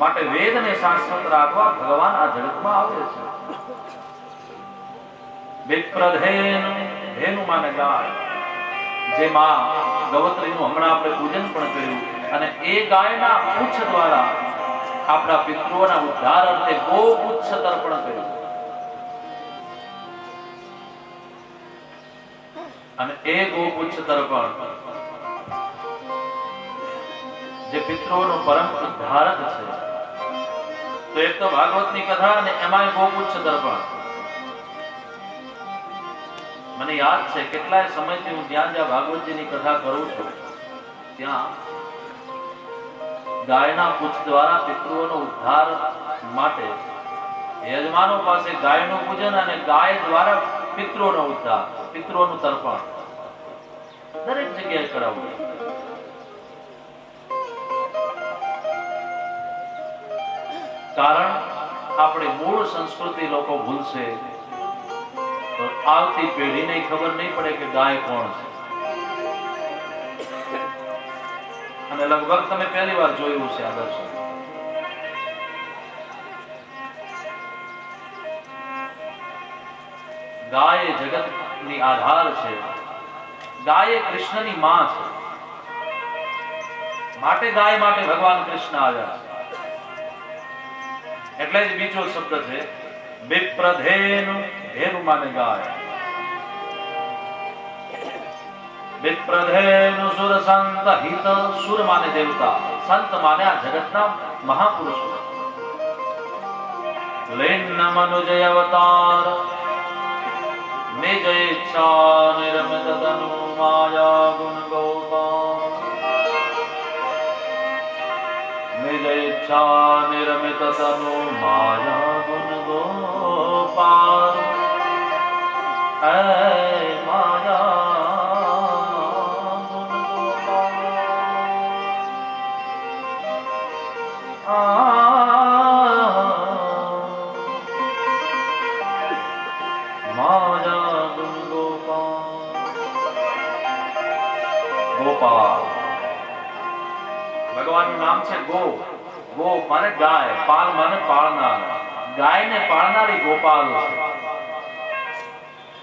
માટે વેદને શાશ્વત રાખવા ભગવાન આ જગતમાં આવે છે. વિપ્રધેનુ, ધેનુ માને ગાય, જે માં ગવત્રીનું હમણાં આપણે પૂજન પણ કર્યું, અને એ ગાયના પુચ્છ દ્વારા આપણા પિતૃઓના ઉદ્ધાર અર્થે ગો પુચ્છ તર્પણ કર્યું. અને એ ગો પુચ્છ તર્પણ જે પિતૃઓનો પરમ ઉદ્ધારક છે. તો એક તો ભાગવતની કથા અને એમાંય ગો પુચ્છ તર્પણ. મને યાદ છે કેટલાય સમયથી હું જ્યાં જ્યાં ભાગવતજીની કથા કરું છું ત્યાં ગાયના પુચ્છ દ્વારા પિતૃઓનો ઉદ્ધાર માટે યજમાનો પાસે ગાયનું પૂજન અને ગાય દ્વારા પિતૃઓનો ઉદ્ધાર, પિતૃઓનું તર્પણ દરેક જગ્યાએ કરાવવું. કારણ આપણી મૂળ સંસ્કૃતિ લોકો ભૂલશે તો આવતી પેઢીને ખબર નહીં પડે કે ગાય કોણ છે. અને લગભગ તમે પહેલી વાર જોયું છે આ દર્શન. ગાય એ જગતની આધાર છે. ગાય એ કૃષ્ણની માં છે. માટે ગાય માટે ભગવાન કૃષ્ણ આવ્યા છે. એટલે જ બીજો શબ્દ છે વિપ્રધેનુ, ધેનુ માને ગાય. વિપ્રધેનુ સુર સંત હિત, સુર માને દેવતા, સંત માને આ જગતના મહાપુરુષો. લેન મનુજય અવતાર, નિજ ઈચ્છા નિરમિત તનુ માયા ગુણ ગોપાલ. નિજ ઈચ્છા નિરમિત તનુ માયા ગુણ ગોપાલ. હે માયા ગુણ ગોપાલ. માયા ગુણ ગોપાલ. ગોપાલ ભગવાનનું નામ છે ગો. ગો માને ગાય, પાલ માને પાળનાર. ગાયને પાળનારી ગોપાલ છે.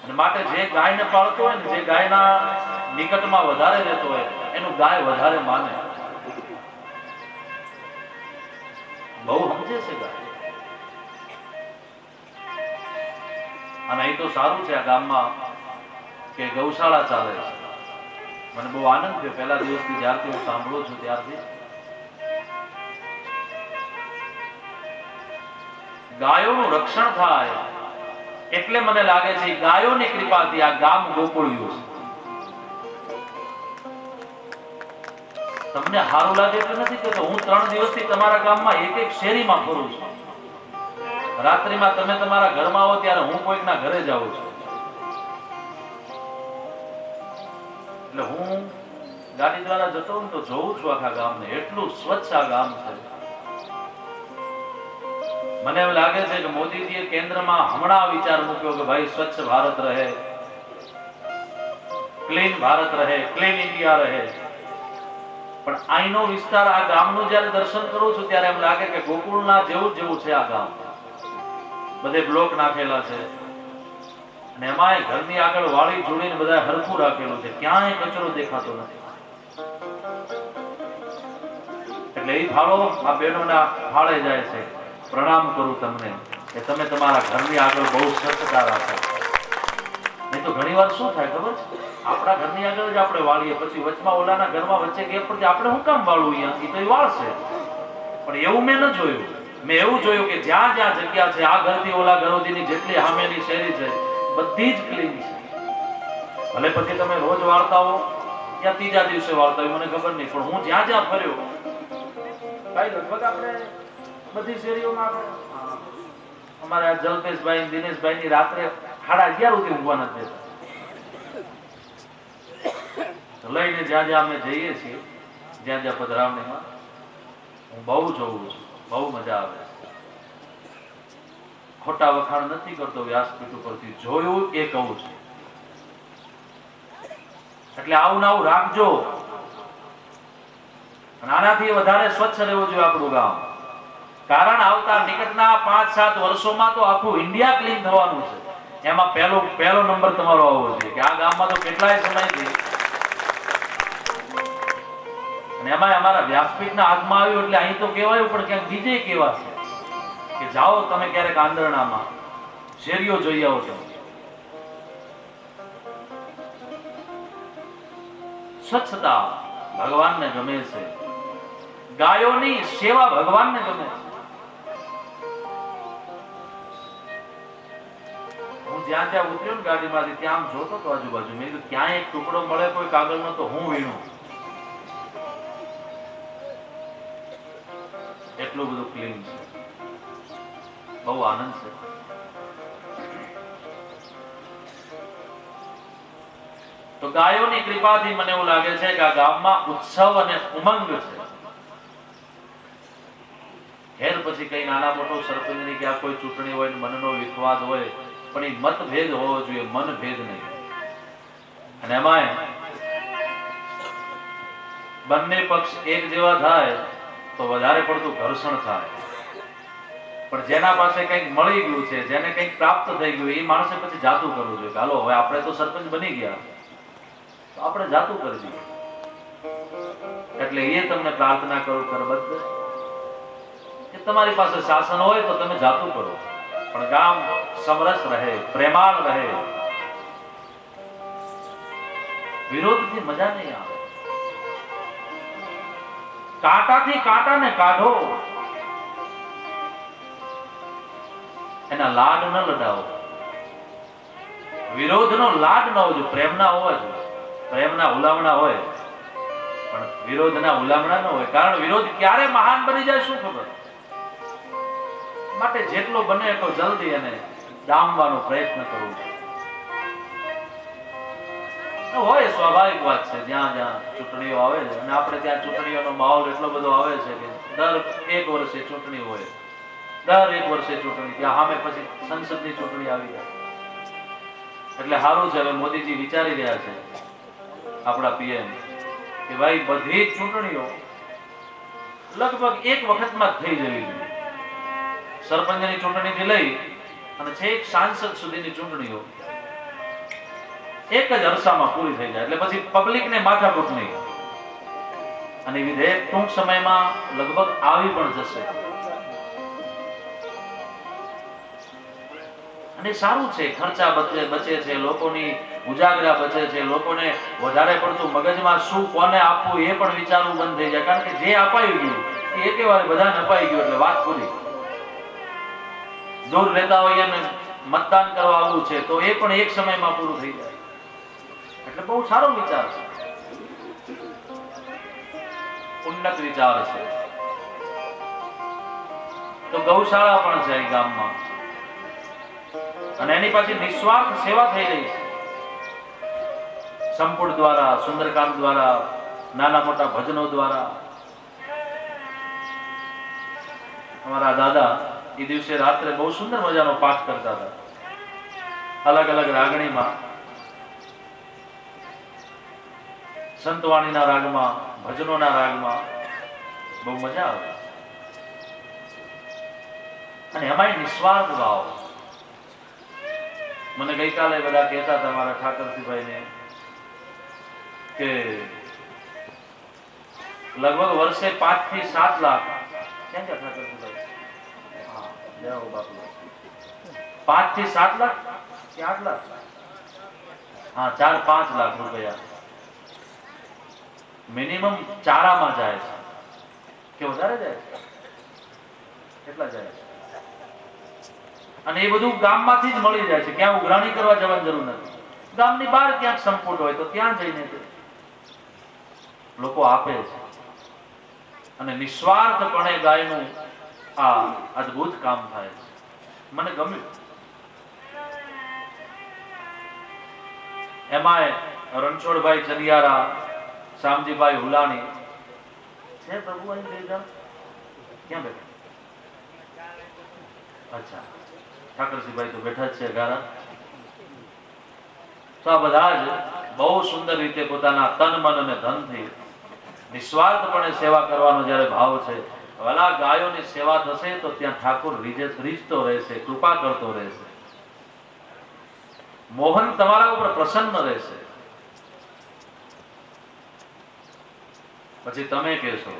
અને માટે જે ગાયને પાળતો હોય ને, જે ગાયના નિકટમાં વધારે રહેતો હોય એનું ગાય વધારે માને. બહુ સમજે છે ગાય. અને અહીં તો સારું છે આ ગામમાં કે ગૌશાળા ચાલે છે. મને બહુ આનંદ થયો પહેલા દિવસથી જ્યારથી હું સાંભળું છું ત્યારથી. ગાયોનું રક્ષણ થાય એટલે મને લાગે છે ગાયોની કૃપાથી આ ગામ ગોકુળ્યું છે. તમને સારું લાગે એટલે નથી કહેતો. હું 3 દિવસથી તમારા ગામમાં એક એક શેરીમાં ફરું છું. રાત્રિમાં તમે તમારા ઘરમાં આવો ત્યારે હું કોઈકના ઘરે જાઉં છું. એટલે હું ગાડી દ્વારા જતો હોઉં તો જોઉં છું આખા ગામને. એટલું સ્વચ્છ આ ગામ છે. મને એમ લાગે છે કે મોદીજીએ કેન્દ્રમાં હમણાં વિચાર મૂક્યો કે ભાઈ સ્વચ્છ ભારત રહે, ક્લીન ભારત રહે, ક્લીન ઇન્ડિયા રહે. પણ અહીંનો વિસ્તાર, આ ગામનું જ્યારે દર્શન કરું છું ત્યારે એમ લાગે કે ગોકુળના જેવું જેવું છે આ ગામ. બધે બ્લોક નાખેલા છે અને એમાંય ઘરની આગળ વાળી જોડીને બધા હરખું રાખેલું છે. ક્યાંય કચરો દેખાતો નથી. એટલે એ ફાળો આ બહેનોના ફાળે જાય છે. પ્રણામ કરું તમને કે તમે તમારા ઘરની આગળ બહુ સ્વચ્છતા રાખો. નહીં તો ઘણી વાર શું થાય ખબર છે, આપણા ઘરની આગળ જ આપણે વાળીએ, પછી વચમાં ઓલાના ઘરમાં વચ્ચે ગેપ પડે, આપણે શું કામ વાળવું? અહીંયા એ તો એ વાળશે. પણ એવું મેં ન જોયું. મેં એવું જોયું કે જ્યાં જ્યાં જગ્યા છે, આ ઘરથી ઓલા ઘર સુધીની જેટલી સામેની શેરી છે બધી જ ક્લીન છે. ભલે પછી તમે રોજ વાળતા હો ત્યાં ત્રીજા દિવસે વાળતા હોય મને ખબર નહીં, પણ હું જ્યાં જ્યાં ફર્યો ભાઈ લગભગ આપણે બધી શેરીઓમાં અમારે આ જલ્પેશભાઈ દિનેશભાઈ ની રાત્રે 11:30 સુધી ઊંઘવા નથી દેતા. લઈને જ્યાં જ્યાં અમે જઈએ છીએ, જ્યાં જ્યાં પધરાવણીમાં હું બહુ જોઉં છું, બહુ મજા આવે છે. ખોટા વખાણ નથી કરતો, વ્યાસપીઠ ઉપરથી જોયું એ કહું છું. એટલે આવું ને આવું રાખજો. આનાથી વધારે સ્વચ્છ રહેવું જોઈએ આપણું ગામ. કારણ આવતા નિકટના 5-7 વર્ષોમાં તો આખું ઇન્ડિયા ક્લીન થવાનું છે. એમાં પહેલો નંબર તમારો આવવો જોઈએ કે આ ગામમાં તો કેટલાય સમયથી, અને એમાં અમારા વ્યાસપીઠના હાથમાં આવ્યું એટલે અહીં તો કહેવાયું, પણ ક્યાંક બીજે કહેવાશે કે જાઓ તમે ક્યારેક આંદરણામાં શેરીઓ જોઈ આવો છો. સ્વચ્છતા ભગવાનને ગમે છે, ગાયોની સેવા ભગવાનને ગમે છે. હું જ્યાં જ્યાં ઉતર્યો ને ગાડીમાંથી ત્યાં આમ જોતો તો આજુબાજુ, મેં કીધું ક્યાંય એક ટુકડો મળે કોઈ કાગળનો તો હું વીણું. એટલું બધું ક્લીન છે, બહુ આનંદ છે. તો ગાયોની કૃપાથી મને એવું લાગે છે કે આ ગામમાં ઉત્સવ અને ઉમંગ છે. ઘેર પછી કઈ નાના મોટો સરપંચની કે આ કોઈ ચૂંટણી હોય, મનનો વિખવાદ હોય, પણ એ મતભેદ હોવો જોઈએ, મનભેદ નહીં. અને એમાંય બંને પક્ષ એક જેવા થાય તો વધારે પડતું ઘર્ષણ થાય. પણ જેના પાસે કંઈક મળી ગયું છે, જેને કંઈક પ્રાપ્ત થઈ ગયું, એ માણસે પછી જાતું કરવું જોઈએ. હાલો હવે આપણે તો સરપંચ બની ગયા, તો આપણે જાતું કરી દઈએ. એટલે એ તમને પ્રાર્થના કરું કરબદ્ધ કે તમારી પાસે શાસન હોય તો તમે જાતું કરો, પણ ગામ સમરસ રહે, પ્રેમાળ રહે. વિરોધથી મજા નહીં આવે. કાંટાથી કાંટાને કાઢો, એના લાડ ન લડાવો. વિરોધનો લાડ ન હોવો જોઈએ, પ્રેમના હોવા જોઈએ. પ્રેમના હુલામણા હોય પણ વિરોધના હુલામણા ન હોય. કારણ વિરોધ ક્યારે મહાન બની જાય શું ખબર. માટે જેટલો બને એટલો જલ્દી અને ડામવાનો પ્રયત્ન કરવો હોય. સ્વાભાવિક વાત છે, જ્યાં જ્યાં ચૂંટણીઓ આવે છે, અને આપણે ત્યાં ચૂંટણીઓનો માહોલ એટલો બધો આવે છે કે દર 1 વર્ષે ચૂંટણી હોય, દર 1 વર્ષે ચૂંટણી. ત્યાં સામે પછી સંસદની ચૂંટણી આવી જાય. એટલે સારું છે, હવે મોદીજી વિચારી રહ્યા છે, આપણા પીએમ, કે ભાઈ બધી જ ચૂંટણીઓ લગભગ એક વખતમાં જ થઈ જવી જોઈએ. સરપંચની ચૂંટણીથી લઈ અને છેક સાંસદ સુધીની ચૂંટણીઓ એક જ અરસામાં પૂરી થઈ જાય. એટલે પછી પબ્લિકને માથાકૂટ નહીં. અને વિધેયક ટૂંક સમયમાં લગભગ આવી પણ જશે. અને સારું છે, ખર્ચા બચે છે, લોકોની ઉજાગરા બચે છે, લોકોને વધારે પડતું મગજમાં શું કોને આપવું એ પણ વિચારવું બંધ થઈ જાય. કારણ કે જે અપાઈ ગયું એ એકેવારે બધાને અપાઈ ગયું એટલે વાત પૂરી. દૂર રહેતા હોય અને મતદાન કરવા આવવું છે તો એ પણ એક સમયમાં પૂરું થઈ જાય. એટલે બહુ સારો વિચાર છે, ઉન્નત વિચાર છે. તો ગૌશાળા પણ છે અહીં ગામમાં, અને એની પાછી નિસ્વાર્થ સેવા થઈ રહી છે. સંપુટ દ્વારા, સુંદરકાંડ દ્વારા, નાના મોટા ભજનો દ્વારા. અમારા દાદા એ દિવસે રાત્રે બહુ સુંદર મજાનો પાઠ કરતા હતા, અલગ અલગ રાગણીમાં, સંતવાણીના રાગમાં, ભજનોના રાગમાં. બહુ મજા આવે. અને એમાંય નિસ્વાર્થ ભાવ. મને ગઈકાલે બધા કહેતા હતા મારા ઠાકરસિંહભાઈને કે લગભગ વર્ષે 5 થી 7 લાખ, ક્યાં ગયા ઠાકરસિંહભાઈ? હા, જય હો બાપુ. 5 થી 7 લાખ કે 8 લાખ? હા, 4-5 લાખ રૂપિયા મિનિમમ ચારામાં જાય છે. કે વધારે જાય છે? કેટલા જાય છે? અને એ બધું ગામમાંથી જ મળી જાય છે. ક્યાં ઉઘરાણી કરવા જવાની જરૂર નથી. ગામની બહાર ક્યાંક સંપુટ હોય તો ત્યાં જઈને લોકો આપે છે. અને નિસ્વાર્થપણે ગાયનું આ અદ્ભુત કામ થાય છે. મને ગમ્યું. એમાંય રણછોડભાઈ ચરિયારા, શામજીભાઈ હુલાણી છે પ્રભુ અહીં લઈ જાઓ. ક્યાં બેઠા? અચ્છા, ઠાકરસિંહભાઈ તો બેઠા જ છે ગારા. તો આ બધા જ બહુ સુંદર રીતે પોતાના તન મન અને ધનથી નિસ્વાર્થપણે સેવા કરવાનો જ્યારે ભાવ છે. ભલા ગાયોની સેવા થશે તો ત્યાં ઠાકોર રીઝતો રહેશે, કૃપા કરતો રહેશે. મોહન તમારા ઉપર પ્રસન્ન રહેશે. પછી તમે કહેશો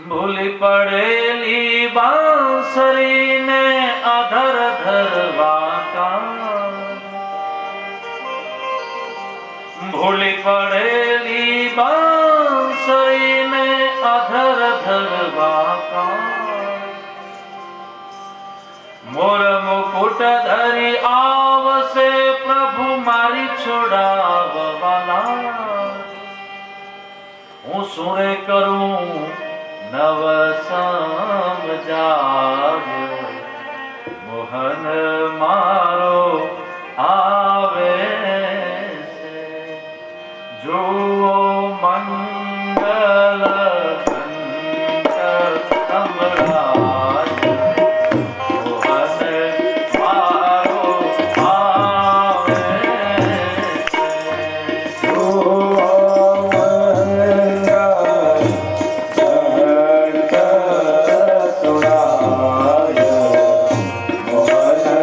ભૂલી પડેલી બાંસરીને અધર ધરવા કા, ભૂલી પડેલી બાંસરીને અધર ધરવા કા, મોર મુકુટ ધરી આવશે પ્રભુ મારી છોડાવવાલા. હું સુરે કરું નવ સમજાગ, મોહન મારો આવે છે. જુઓ મંગલ ઘંટ સંભળાય, મોહન મારો આવે છે. મોહન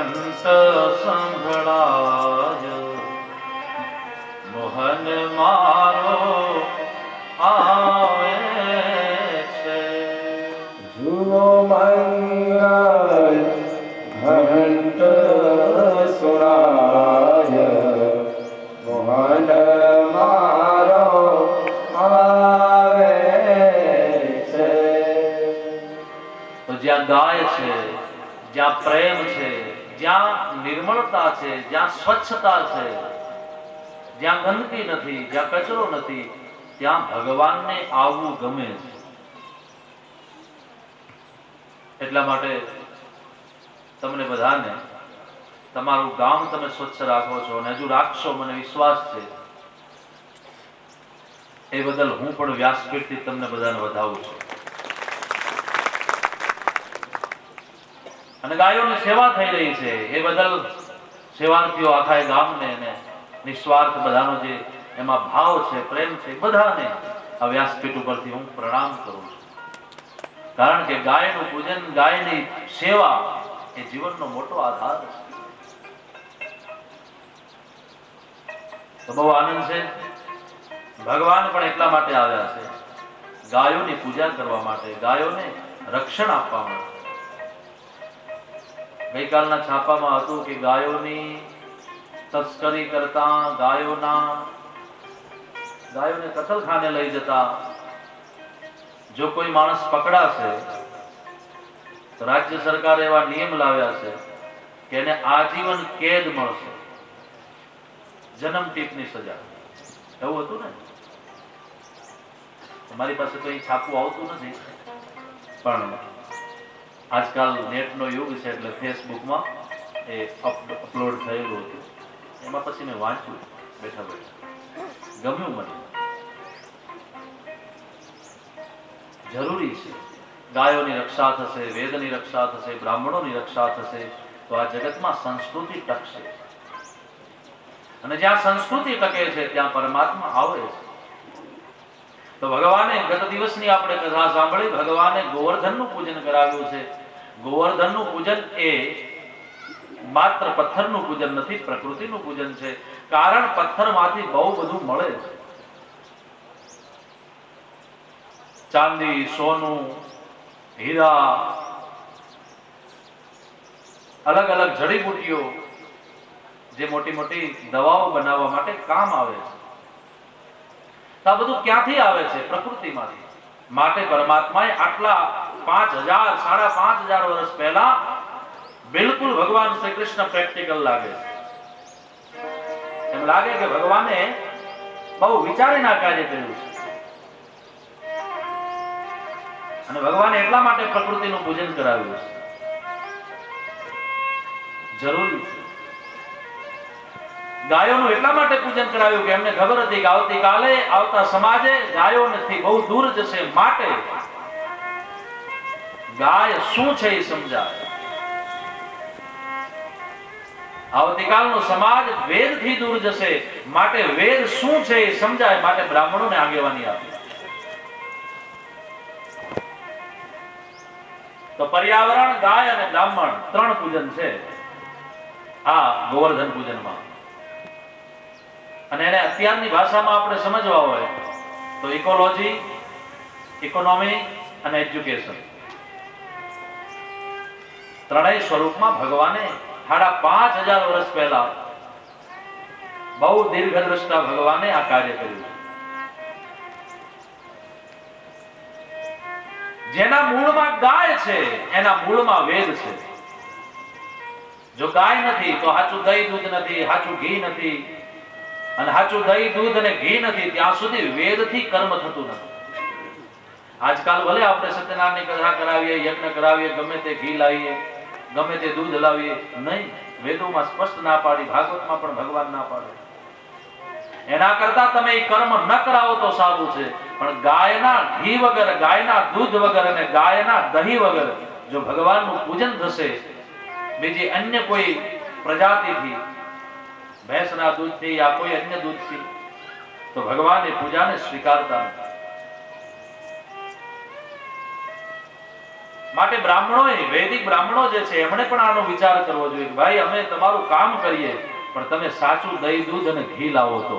ઘંટ સંભળાય મોહન મારો આવે છે. જુઓ મંગળ ઘંટ સુરાય મોહન મારો આવે છે. તો જ્યાં ગાય છે, જ્યાં પ્રેમ છે, જ્યાં નિર્મળતા છે, જ્યાં સ્વચ્છતા છે, જ્યાં ગંદકી નથી, જ્યાં કચરો નથી, ત્યાં ભગવાનને આવવું ગમે છે. એટલા માટે તમને બધાને તમારું ગામ તમે સ્વચ્છ રાખો છો અને હજુ રાખશો, મને વિશ્વાસ છે. એ બદલ હું પણ વ્યાસપીઠથી તમને બધાને વધાવું છું. અને ગાયોની સેવા થઈ રહી છે એ બદલ સેવાર્થીઓ આખા ગામને અને નિસ્વાર્થ બધાનો જે એમાં ભાવ છે, પ્રેમ છે, બધાને આ વ્યાસપીઠ ઉપરથી હું પ્રણામ કરું છું. કારણ કે ગાયનું પૂજન, ગાયની સેવા એ જીવનનો મોટો આધાર છે. તો બહુ આનંદ છે. ભગવાન પણ એટલા માટે આવ્યા છે, ગાયોની પૂજા કરવા માટે, ગાયોને રક્ષણ આપવા માટે. ગઈકાલના છાપામાં હતું કે ગાયોની તસ્કરી કરતા, ગાયોને કતલખાને લઈ જતા જો કોઈ માણસ પકડાશે તો રાજ્ય સરકારે એવા નિયમ લાવ્યા છે કે એને આજીવન કેદ મળશે, જન્મ ટીપની સજા. એવું હતું ને? મારી પાસે તો અહીં છાપવું આવતું નથી, પણ આજકાલ નેટનો યુગ છે એટલે ફેસબુકમાં એ અપલોડ થયેલું હતું. એમાં પછી મેં વાંચ્યું બેઠા બેઠા, ગમ્યું મને. જરૂરી છે. ગાયોની રક્ષા થશે, વેદની રક્ષા થશે, બ્રાહ્મણોની રક્ષા થશે તો આ જગતમાં સંસ્કૃતિ ટકશે. અને જ્યાં સંસ્કૃતિ ટકે છે ત્યાં પરમાત્મા આવે છે. તો ભગવાને ગત દિવસની આપણે કથા સાંભળી, ભગવાને ગોવર્ધનનું પૂજન કરાવ્યું છે. ગોવર્ધનનું પૂજન એ માત્ર પથ્થરનું પૂજન નથી, પ્રકૃતિનું પૂજન છે. કારણ પથ્થરમાંથી બહુ બધું મળે છે. ચાંદી, સોનું, હીરા, અલગ અલગ જડીબુટ્ટીઓ જે મોટી મોટી દવાઓ બનાવવા માટે કામ આવે છે. આ બધું ક્યાંથી આવે છે? પ્રકૃતિમાંથી. માટે પરમાત્માએ આટલા 5000, 5500 વર્ષ પહેલા બિલકુલ ભગવાન શ્રી કૃષ્ણ પ્રેક્ટિકલ લાગે છે. એમ લાગે કે ભગવાને બહુ વિચારીને આ કાર્ય કર્યું છે. અને ભગવાને એટલા માટે પ્રકૃતિનું પૂજન કરાવ્યું છે. જરૂરી છે. ગાયોનું એટલા માટે પૂજન કરાવ્યું કે એમને ખબર હતી કે આવતીકાલે આવતા સમાજે ગાયોથી બહુ દૂર જશે. માટે ગાય શું છે એ સમજાય. આવતીકાલનો સમાજ વેદથી દૂર જશે, માટે વેદ શું છે એ સમજાય. માટે બ્રાહ્મણોને આગેવાની આપી. તો પર્યાવરણ, ગાય અને બ્રાહ્મણ 3 પૂજન છે આ ગોવર્ધન પૂજનમાં. અને એને અત્યારની ભાષામાં આપણે સમજવા હોય તો ઇકોલોજી, ઇકોનોમી અને એજ્યુકેશન, ત્રણેય સ્વરૂપમાં ભગવાને 5500 વર્ષ પહેલા બહુ દીર્ઘદ્રષ્ટા ભગવાને આ કાર્ય કર્યું. જેના મૂળમાં ગાય છે એના મૂળમાં વેદ છે. જો ગાય નથી તો સાચું દહીં દૂધ નથી, સાચું ઘી નથી. અને સાચું દહીં દૂધ અને ઘી નથી ત્યાં સુધી વેદથી કર્મ થતું નથી. આજકાલ ભલે આપણે સત્યનારાયણની કથા કરાવીએ, યજ્ઞ કરાવીએ, ગમે તે ઘી લાવીએ, ગમે તે દૂધ લાવીએ, નહીં. વેદોમાં સ્પષ્ટ ના પાડી, ભાગવતમાં પણ ભગવાન ના પાડે. એના કરતા તમે એ કર્મ ન કરાવો તો સારું છે. પણ ગાયના ઘી વગર, ગાયના દૂધ વગર અને ગાયના દહીં વગર જો ભગવાનનું પૂજન થશે બીજી અન્ય કોઈ પ્રજાતિથી, ભેંસના દૂધથી યા કોઈ અન્ય દૂધથી, તો ભગવાન એ પૂજાને સ્વીકારતા નથી. માટે બ્રાહ્મણોએ, વૈદિક બ્રાહ્મણો જે છે એમણે પણ આનો વિચાર કરવો જોઈએ કે ભાઈ અમે તમારું કામ કરીએ પણ તમે સાચું દહીં, દૂધ અને ઘી લાવો તો,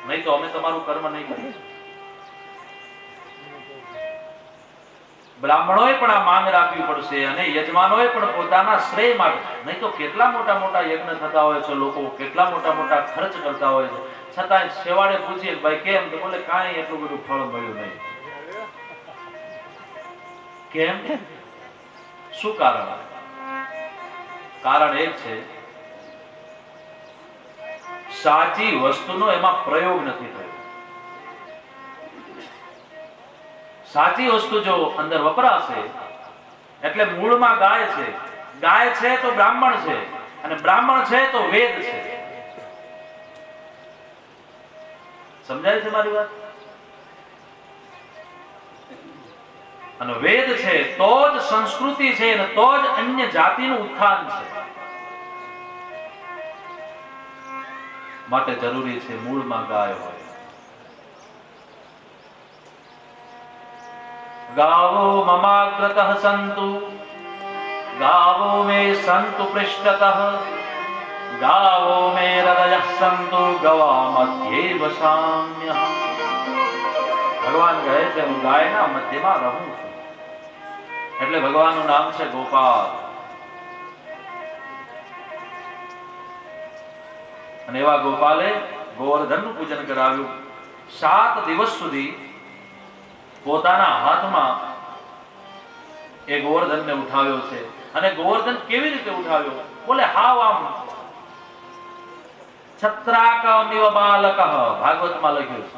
નહીં તો અમે તમારું કર્મ નહીં કરીએ. બ્રાહ્મણોએ પણ આ માંગ રાખવી પડશે અને યજમાનોએ પણ પોતાના શ્રેય માટે, નહીં તો કેટલા મોટા મોટા યજ્ઞ થતા હોય છે, લોકો કેટલા મોટા મોટા ખર્ચ કરતા હોય છે, છતાં છેવાડે પૂછીએ ભાઈ કેમ, તો બોલે કાંઈ એટલું બધું ફળ મળ્યું નહીં. કેમ? શું કારણ? કારણ એ છે સાચી વસ્તુનો એમાં પ્રયોગ નથી થયો. સાચી વસ્તુ જો અંદર વપરાશે એટલે મૂળમાં ગાય છે, ગાય છે તો બ્રાહ્મણ છે, અને બ્રાહ્મણ છે તો વેદ છે. સમજાય છે મારી વાત? અને વેદ છે તો જ સંસ્કૃતિ છે અને તો જ અન્ય જાતિનું ઉત્થાન છે. માટે જરૂરી છે મૂળમાં ગાય હોય. ગાવો મમાગ્રતઃ સંતુ, ગાવો મે સંતુ પૃષ્ઠતઃ, ગાવો મે હૃદયઃ સંતુ, ગવા મધ્યે વસામ્યહં. ભગવાન કહે છે હું ગાયના મધ્યમાં રહું છું. એટલે ભગવાનનું નામ છે ગોપાલ. અને એવા ગોપાલે ગોવર્ધનનું પૂજન કરાવ્યું. 7 દિવસ સુધી પોતાના હાથમાં એ ગોવર્ધનને ઉઠાવ્યો છે. અને ગોવર્ધન કેવી રીતે ઉઠાવ્યો? બોલે હાવ આમ છત્રાકમિવ બાલકઃ. ભાગવતમાં લખ્યું છે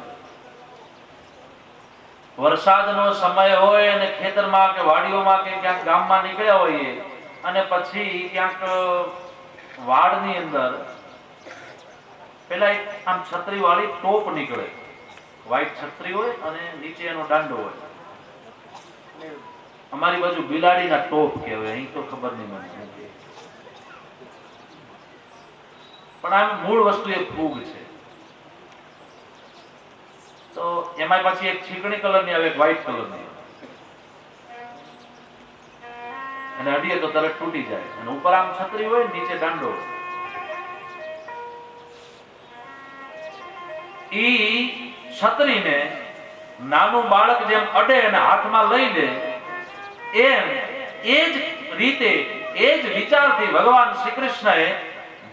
વરસાદનો સમય હોય અને ખેતરમાં કે વાડીઓમાં કે ક્યાંક ગામમાં નીકળ્યા હોઈએ અને પછી ક્યાંક વાડની અંદર પેલા એક આમ છત્રી વાળી ટોપ નીકળે, વ્હાઈટ છત્રી હોય અને નીચે એનો દાંડો હોય. અમારી બાજુ બિલાડીના ટોપ કહેવાય, અહીં તો ખબર નહીં મને. પણ આમ મૂળ વસ્તુ એ ફૂગ છે. તો એમાં પછી એક ચીકણી કલરની આવે, એક વ્હાઈટ કલરની આવે, અને અડીએ તો તરત તૂટી જાય. અને ઉપર આમ છત્રી હોય, નીચે દાંડો હોય. ઈ છત્રીને નાનું બાળક જેમ અડે અને હાથમાં લઈ લે, એમ એ જ રીતે એ જ વિચારથી ભગવાન શ્રી કૃષ્ણએ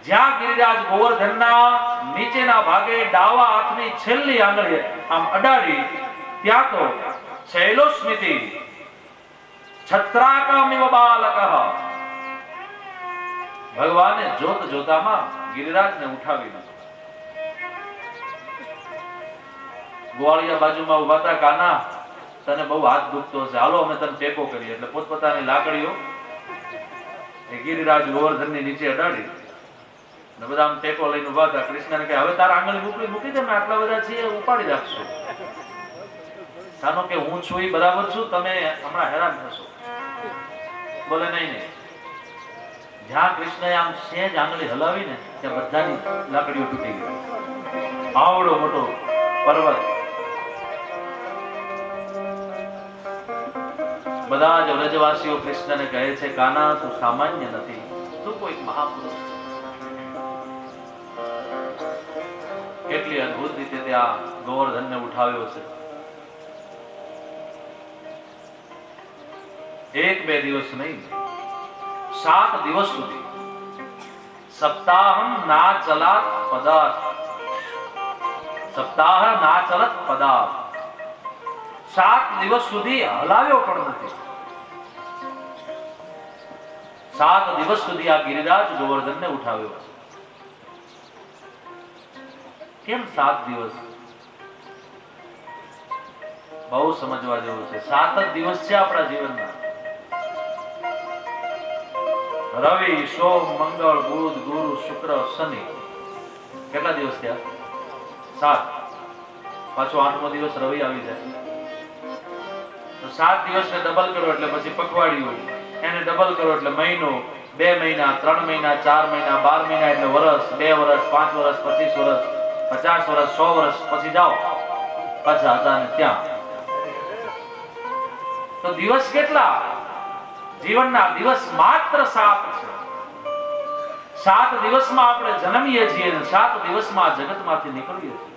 જ્યાં ગિરિરાજ ગોવર્ધનના નીચેના ભાગે ડાવા હાથની છેલ્લી આંગળીએ આમ અડાડી, ત્યાં તો શૈલોસ્મિતિ છત્રાકમિવ બાલકઃ. ભગવાને જોત જોતામાં ગિરિરાજને ઉઠાવી દીધો. ગોવાળિયા બાજુમાં ઉભા હતા. કાના, તને બહુ હાથ દુખતો હશે, હાલો અમે તને ટેકો કરીએ. એટલે પોતપોતાની લાકડીઓ એ ગિરિરાજ ગોવર્ધનની નીચે અડાડી ને બધા આમ ટેકો લઈને ઉભા હતા. કૃષ્ણને કહે હવે તારા આંગળી મૂકી દે, આટલા બધા છીએ ઉપાડી રાખશો. કાનો કે હું છું એ બરાબર છું, તમે હમણાં હેરાન થશો. બોલે નહીં નહીં. જ્યાં કૃષ્ણએ આમ સેજ આંગળી હલાવી ને ત્યાં બધાની લાકડીઓ તૂટી ગઈ. આવડો મોટો પર્વત. બધા જ વ્રજવાસીઓ કૃષ્ણને કહે છે કાના તું સામાન્ય નથી, તું કોઈ મહાપુરુષ છે. કેટલી અદ્ભુત રીતે ત્યાં ગોવર્ધનને ઉઠાવ્યો છે. 1-2 દિવસ નહીં, 7 દિવસ સુધી. સપ્તાહમ ના ચલાત પદાર્થ, સપ્તાહ ના ચલત પદાર્થ. 7 દિવસ સુધી હલાવ્યો પણ નથી. 7 દિવસ સુધી આ ગિરિરાજ ગોવર્ધનને ઉઠાવ્યો. કેમ 7 દિવસ? બહુ સમજવા જેવું છે. 7 જ દિવસ છે આપણા જીવનના. રવિ, સોમ, મંગળ, બુધ, ગુરુ, શુક્ર, શનિ. કેટલા દિવસ થયા? 7. પાછો 8મો દિવસ રવિ આવી જાય તો 7 દિવસને ડબલ કરો એટલે પછી પખવાડિયું, એને ડબલ કરો એટલે મહિનો, 2 મહિના, 3 મહિના, 4 મહિના, 12 મહિના એટલે વર્ષ, 2 વર્ષ, 5 વર્ષ, 25 વર્ષ, 50 વર્ષ, 100 વર્ષ પછી જાઓ પાછા હતા ને ત્યાં. તો દિવસ કેટલા? જીવનના દિવસ માત્ર 7 છે. 7 દિવસમાં આપણે જન્મીએ છીએ અને 7 દિવસમાં જગતમાંથી નીકળીએ છીએ.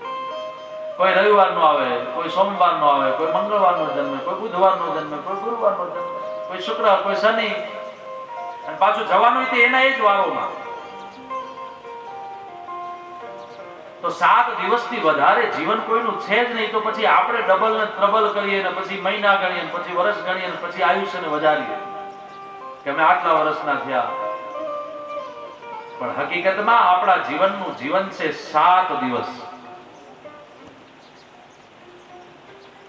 કોઈ રવિવાર નો આવે, કોઈ સોમવાર નો આવે, કોઈ મંગળવાર નો જન્મે, કોઈ બુધવાર નો જન્મે, કોઈ ગુરુવાર નો જન્મે, કોઈ શુક્ર, કોઈ શનિ, અને પાછું જવાનું એના એ જ વારોમાં. તો 7 દિવસથી વધારે જીવન કોઈનું છે જ નહીં. તો પછી આપણે ડબલ ને ટ્રબલ કરીએ ને પછી મહિના ગણીએ ને પછી વર્ષ ગણીએ ને પછી આયુષ્યને વધારીએ કે અમે આટલા વર્ષના થયા. પણ હકીકતમાં આપણા જીવનનું જીવન છે 7 દિવસ.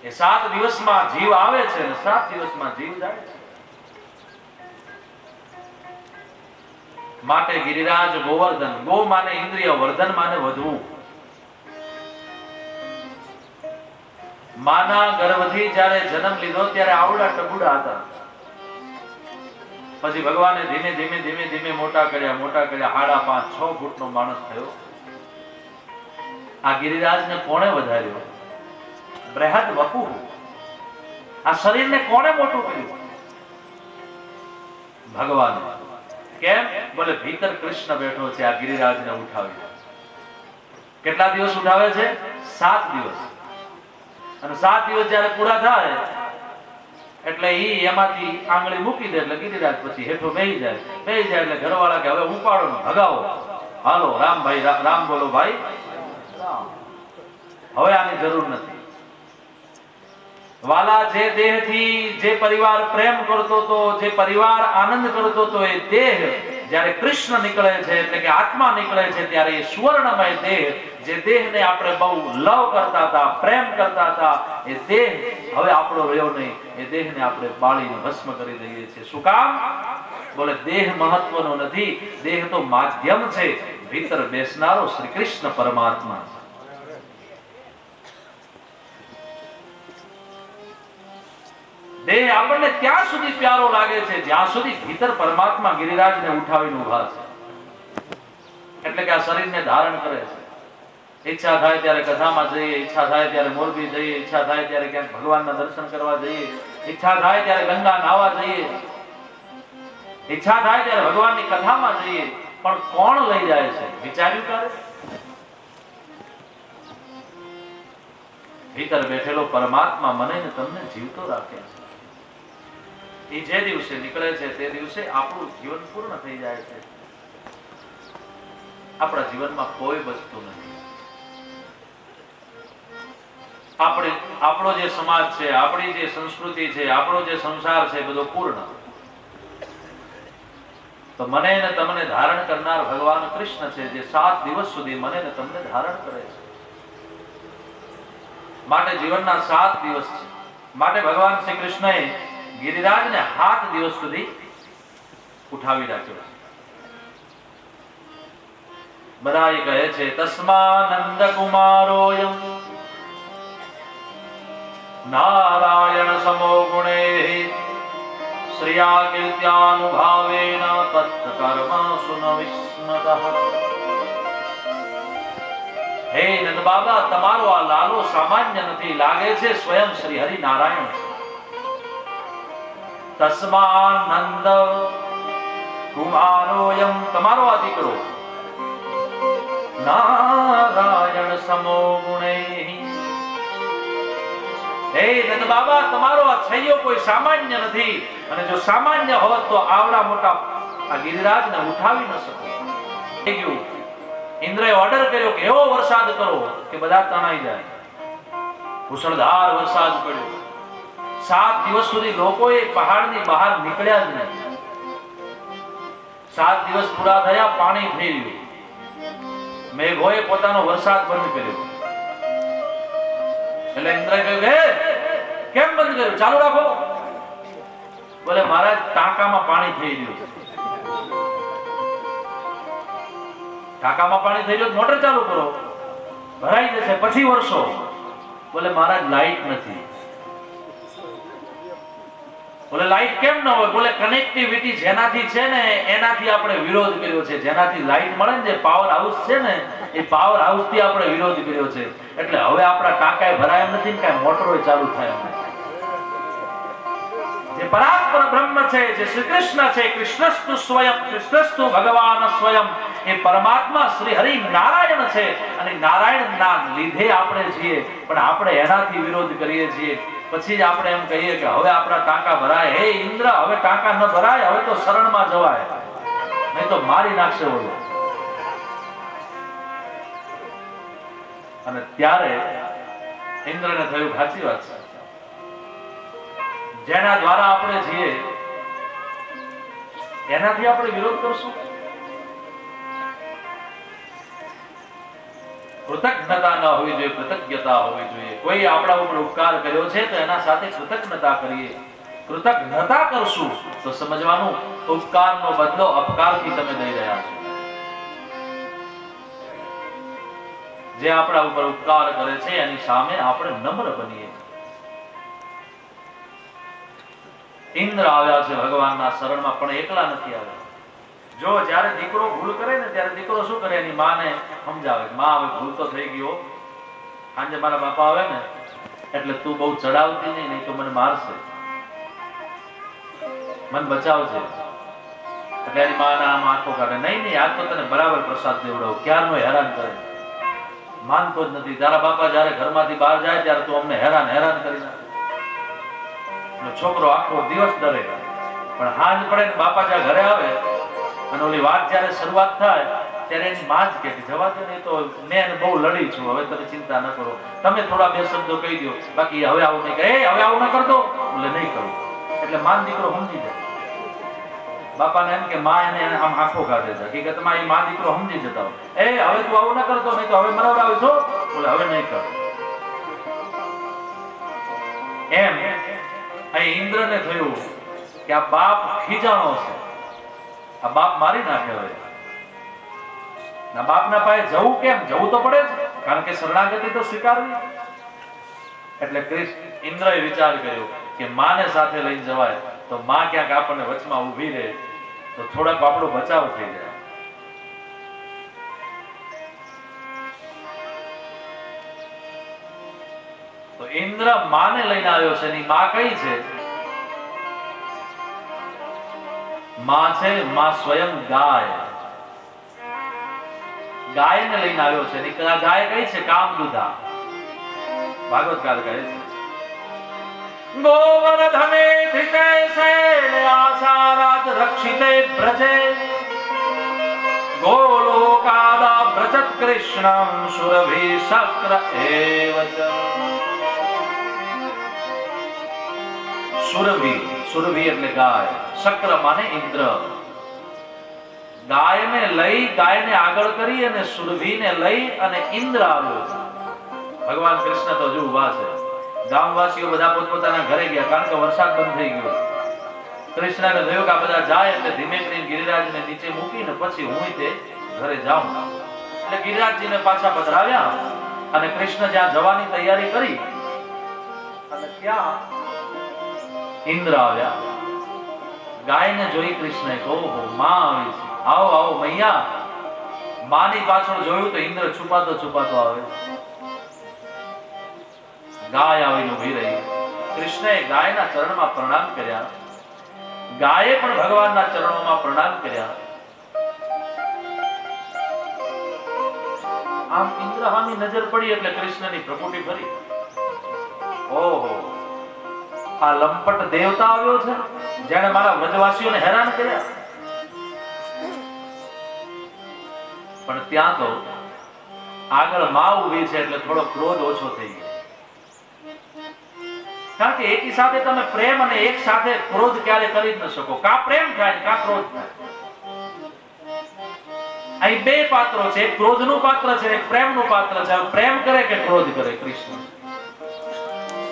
એ 7 દિવસમાં જીવ આવે છે ને 7 દિવસમાં જીવ જાય છે. માટે ગિરિરાજ ગોવર્ધન, ગો માને ઇન્દ્રિય, વર્ધન માને વધવું. માના ગર્ભથી જ્યારે જન્મ લીધો ત્યારે આવડા ટબુડા હતા. પછી ભગવાને ધીમે ધીમે ધીમે ધીમે મોટા કર્યા 5.5-6 ફૂટનો માણસ થયો. આ ગિરિરાજને કોણે વધાર્યો? બૃહદ વપુ. આ શરીરને કોણે મોટું કર્યું? ભગવાન. કેમ? બોલે ભીતર કૃષ્ણ બેઠો છે, આ ગિરિરાજને ઉઠાવ્યો. કેટલા દિવસ ઉઠાવે છે? 7 દિવસ. અને 7 દિવસ જ્યારે પૂરા થાય એટલે એમાંથી આંગળી મૂકી દે એટલે ગિરિરાજ પછી હેઠો બેહી જાય એટલે ઘરવાળા કે હવે ઉપાડો ને ભગાવો, હાલો રામભાઈ રામ બોલો ભાઈ રામ, હવે આની જરૂર નથી. વાલા, જે દેહથી જે પરિવાર પ્રેમ કરતો હતો, જે પરિવાર આનંદ કરતો હતો, એ દેહ જ્યારે કૃષ્ણ નીકળે છે એટલે કે આત્મા નીકળે છે ત્યારે એ સુવર્ણમય દેહ, જે દેહને આપણે બહુ લવ કરતા હતા, પ્રેમ કરતા હતા, એ દેહ હવે આપણો રહ્યો નહીં. એ દેહને આપણે બાળીને ભસ્મ કરી દઈએ છીએ. શું કામ? બોલે દેહ મહત્વનો નથી, દેહ તો માધ્યમ છે. ભીતર બેસનારો શ્રી કૃષ્ણ પરમાત્મા. દેહ આપણને ત્યાં સુધી પ્યારો લાગે છે જ્યાં સુધી ભીતર પરમાત્મા ગિરિરાજને ઉઠાવીને ઉભા છે. એટલે કે આ શરીરને ધારણ કરે છે. ઈચ્છા થાય ત્યારે કથામાં જઈએ, ઈચ્છા થાય ત્યારે મોરબી જઈએ, ઈચ્છા થાય ત્યારે ક્યાંક ભગવાનના દર્શન કરવા જઈએ, ઈચ્છા થાય ત્યારે ગંગા નાહવા જઈએ, ઈચ્છા થાય ત્યારે ભગવાનની કથામાં જઈએ. પણ કોણ લઈ જાય છે? વિચાર્યું કરે? ભીતર બેઠેલો પરમાત્મા મને ને તમને જીવતો રાખે છે. એ જે દિવસે નીકળે છે તે દિવસે આપણું જીવન પૂર્ણ થઈ જાય છે. આપણા જીવનમાં કોઈ બચતું નથી. આપણો જે સમાજ છે, આપણી જે સંસ્કૃતિ છે, આપણો જે સંસાર છે, બધો પૂર્ણ. તો મને ને તમને ધારણ કરનાર ભગવાન કૃષ્ણ છે, જે 7 દિવસ સુધી મને ને તમને ધારણ કરે છે. માટે જીવનના 7 દિવસ છે. માટે ભગવાન શ્રી કૃષ્ણએ ગિરિરાજને 7 દિવસ સુધી ઉઠાવી રાખ્યો. બધા એ કહે છે તસ્માનંદ કુમારોયમ નારાયણ સમો ગુણે શ્રિયા કીર્ત્યાનુભાવેન તત્કર્મસુ ન વિસ્મતઃ. હે નંદ બાબા, તમારો આ લાલો સામાન્ય નથી, લાગે છે સ્વયં શ્રી હરિ નારાયણ છે. તસ્માનંદ કુમારોયમ, તમારો આ દીકરો નારાયણ સમો ગુણે. હે નંદ બાબા, તમારો આ છૈયો કોઈ સામાન્ય નથી, અને જો સામાન્ય હોત તો આવડા મોટા આ ગિરિરાજને ઉઠાવી ન શકો. થઈ ગયું. ઇન્દ્રએ ઓર્ડર કર્યો કે એવો વરસાદ કરો કે બધા તણાઈ જાય. મુશળધાર વરસાદ પડ્યો. 7 દિવસ સુધી લોકોએ પહાડની બહાર નીકળ્યા જ નહીં. 7 દિવસ પૂરા થયા, પાણી થઈ ગયું. મેઘોએ પોતાનો વરસાદ બંધ કર્યો. એટલે ઇન્દ્રએ કહ્યું, હે કેમ બંધ કર્યું? ચાલુ રાખો. બોલે મહારાજ, ટાંકામાં પાણી થઈ ગયું. ટાંકામાં પાણી થઈ ગયું, મોટર ચાલુ કરો, ભરાઈ જશે, પછી વરસો. બોલે મહારાજ, લાઈટ નથી. બોલે લાઈટ કેમ ન હોય? બોલે કનેક્ટિવિટી જેનાથી છે ને એનાથી આપણે વિરોધ કર્યો છે. જેનાથી લાઈટ મળે ને, જે પાવર હાઉસ છે ને, એ પાવર હાઉસ થી આપણે વિરોધ કર્યો છે. એટલે હવે આપણા ટાંકાએ ભરાય એમ નથી ને, કાંઈ મોટરો ચાલુ થાય એમ નથી. જે પરાત્પર બ્રહ્મ છે, જે શ્રી કૃષ્ણ છે, કૃષ્ણસ્તુ સ્વયં, કૃષ્ણસ્તુ ભગવાન સ્વયં, એ પરમાત્મા શ્રી હરિ નારાયણ છે. અને નારાયણના લીધે આપણે છીએ, પણ આપણે એનાથી વિરોધ કરીએ છીએ. પછી જ આપણે એમ કહીએ કે હવે આપણા ટાંકા ભરાય. હે ઇન્દ્ર, હવે ટાંકા ન ભરાય, હવે તો શરણમાં જવાય, નહીં તો મારી નાખશે ઓલો. અને ત્યારે ઇન્દ્રને થયું સાચી વાત છે, જેના દ્વારા આપણે છીએ એનાથી આપણે વિરોધ કરશું. કૃતજ્ઞતા ન હોવી જોઈએ, કૃતજ્ઞતા હોવી જોઈએ. કોઈ આપણા ઉપર ઉપકાર કર્યો છે તો એના સાથે કૃતજ્ઞતા કરીએ. કૃતજ્ઞતા કરશું તો સમજવાનું ઉપકારનો બદલો અપકારથી તમે દઈ રહ્યા છો. જે આપણા ઉપર ઉપકાર કરે છે એની સામે આપણે નમ્ર બનીએ. ઇન્દ્ર આવ્યા છે ભગવાનના શરણમાં, પણ એકલા નથી આવ્યા. જો જ્યારે દીકરો ભૂલ કરે ને ત્યારે દીકરો શું કરે, એની માને સમજાવે, માં હવે ભૂલ તો થઈ ગયો, આજે મારા બાપા આવે ને એટલે તું બહુ ચડાવતી નહીં તો મને મારશે, મને બચાવજે. એટલે એની માને આમ આંખો કાઢે, નહીં આજ તો તને બરાબર પ્રસાદ દેવડાવું, ક્યારનો હેરાન કરે, માનતો જ નથી. તારા બાપા જયારે ઘરમાંથી બહાર જાય ત્યારે તું અમને હેરાન કરી નાખે. છોકરો આખો દિવસ ડરે, પણ હાંજ પડે ને બાપા જ્યાં ઘરે આવે અને ઓલી વાત જયારે શરૂઆત થાય ત્યારે એની માં જ કે જવા દો, નહીં તો મેં બહુ લડી છું, હવે તમે ચિંતા ન કરો, તમે થોડા બે શબ્દો કહી દો, બાકી હવે આવું નહીં, હવે આવું ન કરતો, એટલે નહીં કરું. એટલે માન દીકરો સમજી જાય. બાપાને એમ કે માં એને આમ આંખો કાઢે છે, હકીકતમાં એ માં દીકરો સમજી જતા હોય, હવે તું આવું ન કરતો, નહીં તો હવે મરાવડાવે છો, બોલે હવે નહીં કરો. એમ અહીં ઇન્દ્રને થયું કે આ બાપ ખીજાણો છે, આ બાપ મારી નાખે. હવે ના બાપના પાસે જવું કેમ? જવું તો પડે જ, કારણ કે શરણાગતિ તો સ્વીકારવી. એટલે ઇન્દ્રએ વિચાર કર્યો કે માને સાથે લઈને જવાય તો માં ક્યાંક આપણને વચમાં ઊભી રહે તો થોડાક આપણો બચાવ થઈ જાય. તો ઇન્દ્ર માને લઈને આવ્યો છે. એની માં કઈ છે? માં છે માં સ્વયં ગાય. ગાયને લઈને આવ્યો છે. ગાય કઈ છે? કામદુધા. ભાગવતકાર કહે છે ગોવર્ધને ધૃતે શૈલે આસારાત રક્ષિતે બ્રજે ગોલોકાદા વ્રજત કૃષ્ણં સુરભિ શક્ર એવ ચ. સુરભી એટલે ગાય, શક્ર માને ઇન્દ્ર. ગાયને લઈ, ગાયને આગળ કરી અને સુરભીને લઈ અને ઇન્દ્ર આવ્યો છે. ભગવાન કૃષ્ણ તો હજુ ઉભા છે. ગામવાસીઓ બધા પોતપોતાના ઘરે ગયા, કારણ કે વરસાદ બંધ થઈ ગયો. કૃષ્ણને થયું કે આ બધા જાય એટલે ધીમે કરીને ગિરિરાજને નીચે મૂકીને પછી હું તે ઘરે જાઉં. એટલે ગિરિરાજજીને પાછા પધરાવ્યા અને કૃષ્ણ જ્યાં જવાની તૈયારી કરી અને ત્યાં ઇન્દ્ર આવ્યા. ગાયને જોઈ કૃષ્ણએ કહ્યું, માં આવી છે, આવો આવો મૈયા. માની પાછળ જોયું તો ઇન્દ્ર છુપાતો આવે. ગાય આવીને ઉભી રહી. કૃષ્ણએ ગાયના ચરણમાં પ્રણામ કર્યા. ગાયે પણ ભગવાનના ચરણોમાં પ્રણામ કર્યા. આમ ઇન્દ્ર હામી નજર પડી એટલે કૃષ્ણની પ્રકૃતિ ફરી. ઓહો, આ લંપટ દેવતા આવ્યો છે જેણે મારા વ્રજવાસીઓને હેરાન કર્યા. પણ ત્યાં તો આગળ માં ઉભી છે એટલે થોડો ક્રોધ ઓછો થઈ ગયો. કારણ કે એકી સાથે તમે પ્રેમ અને એક સાથે ક્રોધ ક્યારે કરી જ ન શકો. કા પ્રેમ થાય કા ક્રોધ થાય. અહીં બે પાત્રો છે, એક ક્રોધનું પાત્ર છે, એક પ્રેમનું પાત્ર છે. પ્રેમ કરે કે ક્રોધ કરે? કૃષ્ણ.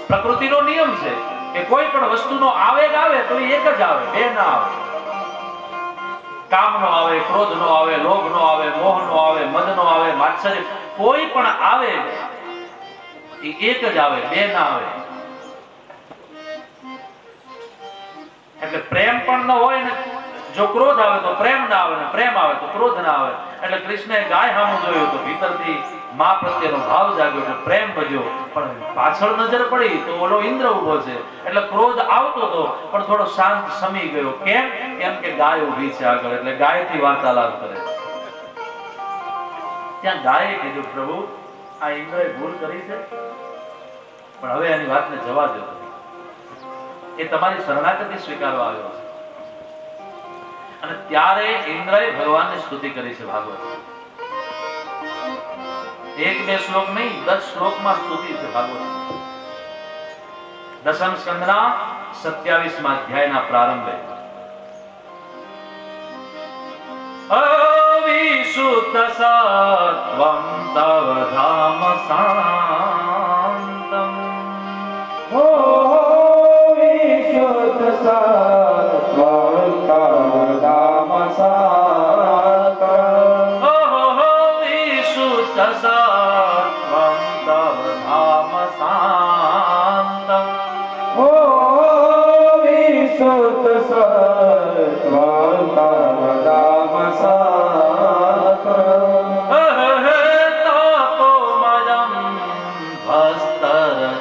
પ્રકૃતિનો નિયમ છે કે કોઈ પણ વસ્તુનો આવેગ આવે તો એક જ આવે, બે ના આવે. કામનો આવે, ક્રોધનો આવે, લોભનો આવે, મોહનો આવે, મદનો આવે, માત્સર્ય, કોઈ પણ આવે એ એક જ આવે, બે ના આવે. એટલે પ્રેમ પણ ન હોય ને, જો ક્રોધ આવે તો પ્રેમ ના આવે, ને પ્રેમ આવે તો ક્રોધ ના આવે. એટલે કૃષ્ણએ ગાય સામું જોયું તો ભીતરથી માં પ્રત્યેનો ભાવ જાગ્યો એટલે પ્રેમ વધ્યો. પણ પાછળ નજર પડી તો ઓલો ઇન્દ્ર ઊભો છે એટલે ક્રોધ આવતો હતો પણ થોડો શાંત સમી ગયો. કેમ? કેમ કે ગાય ઊભી છે આગળ એટલે ગાયથી વાર્તાલાપ કરે. ત્યાં ગાયે કીધું, પ્રભુ આ ઇન્દ્રએ ભૂલ કરી છે પણ હવે એની વાતને જવા દો. એ તમારી શરણાગતિ સ્વીકારવા આવ્યો છે. અને ત્યારે ઇન્દ્રએ ભગવાનની સ્તુતિ કરી છે. ભાગવત 1-2 શ્લોક નહીં, 10 શ્લોકમાં સ્તુતિ છે ભાગવત. દશમ સ્કંદના 27મા અધ્યાયના પ્રારંભે અવિશુદ્ધ સત્વં તવ ધામ શાંતમ વિશુદ્ધ સત્વં તવ ધામ શાંતમ વિશુદ્ધ સત્વં તવ ધામ શાંતમ વિશુદ્ધ સત્વં તવ ધામ શાંતમ તાપોમયં ભસ્તરજસ્તમા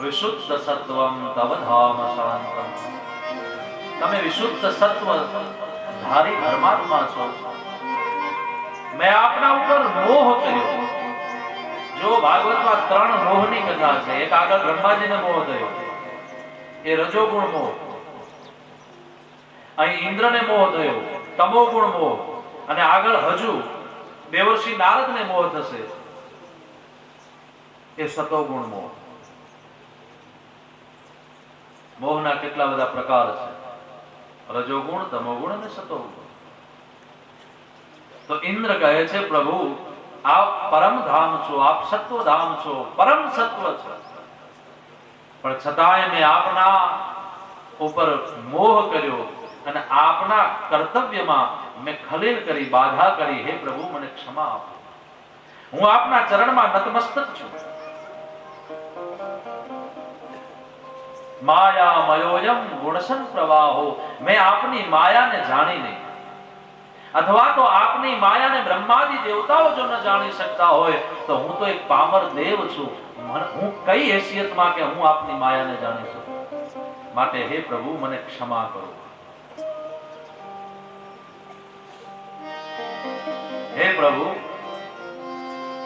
વિશુદ્ધ સત્વમ તવ ધામ શાંતમ. તમે વિશુદ્ધ સત્વ ધારી પરમાત્મા છો. મેં આપના ઉપર મોહ કર્યો. જો ભાગવતમાં 3 મોહની કથા છે. એક આગળ બ્રહ્માજીને મોહ થયો, એ રજોગુણ મોહ. અહીં ઇન્દ્રને મોહ થયો, તમોગુણ મોહ. અને આગળ હજુ દેવર્ષિ નારદને મોહ થશે, એ સતોગુણ મોહ. મોહના કેટલા બધા પ્રકાર છે, રજોગુણ, તમોગુણ અને સતોગુણ. તો ઇન્દ્ર કહે છે, પ્રભુ આપ પરમ ધામ છો, આપ સત્વ ધામ છો, પરમ સત્વ છો, પણ છતાંય મેં આપના ઉપર મોહ કર્યો અને આપના કર્તવ્યમાં મેં ખલેલ કરી, બાધા કરી. હે પ્રભુ મને ક્ષમા આપો. હું આપના ચરણમાં નતમસ્તક છું. માયામયોયમ ગુણસન પ્રવાહો. મેં આપની માયાને જાણી નહીં, અથવા તો આપની માયાને બ્રહ્માદિ દેવતાઓ જો ન જાણી શકતા હોય તો હું તો એક પામર દેવ છું. હું કઈ હેસિયતમાં કે હું આપની માયાને જાણી શકું? માટે હે પ્રભુ મને ક્ષમા કરો. હે પ્રભુ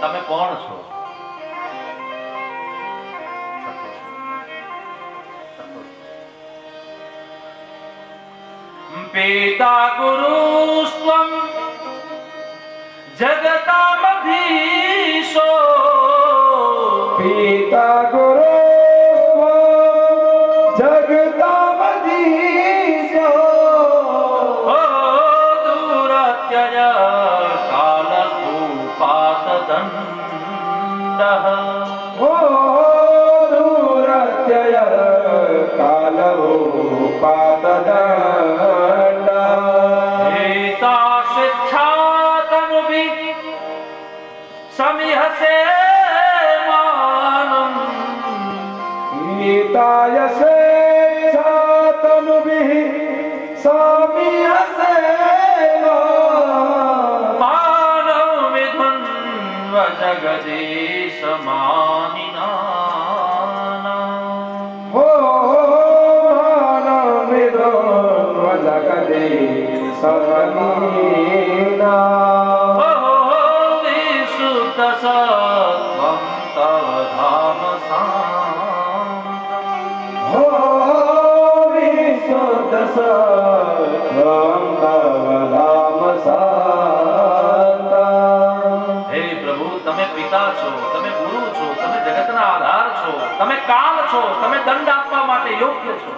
તમે કોણ છો? પિતા ગુરુસ્ત્વં જગતામધીશો. પિતા ગુરુસ્ત્વં જગતામધીશો. દુરત્યય કાલકૂપાતદંડઃ. દુરત્યય કાલકૂપાતદંડઃ. સમિહસે માનમ. हिताय स्वेच्छातनुभिः साम्यसेनो मानव विध्वन्व जगदीश मानिना हो मानविदो जगदीश मानिना विशुद्ध सत्वं तव धाम हो विशुद्ध सत्वं तव धाम હે પ્રભુ, તમે પિતા છો, તમે ગુરુ છો, તમે જગતના આધાર છો, તમે કાલ છો, તમે દંડ આપવા માટે યોગ્ય છો.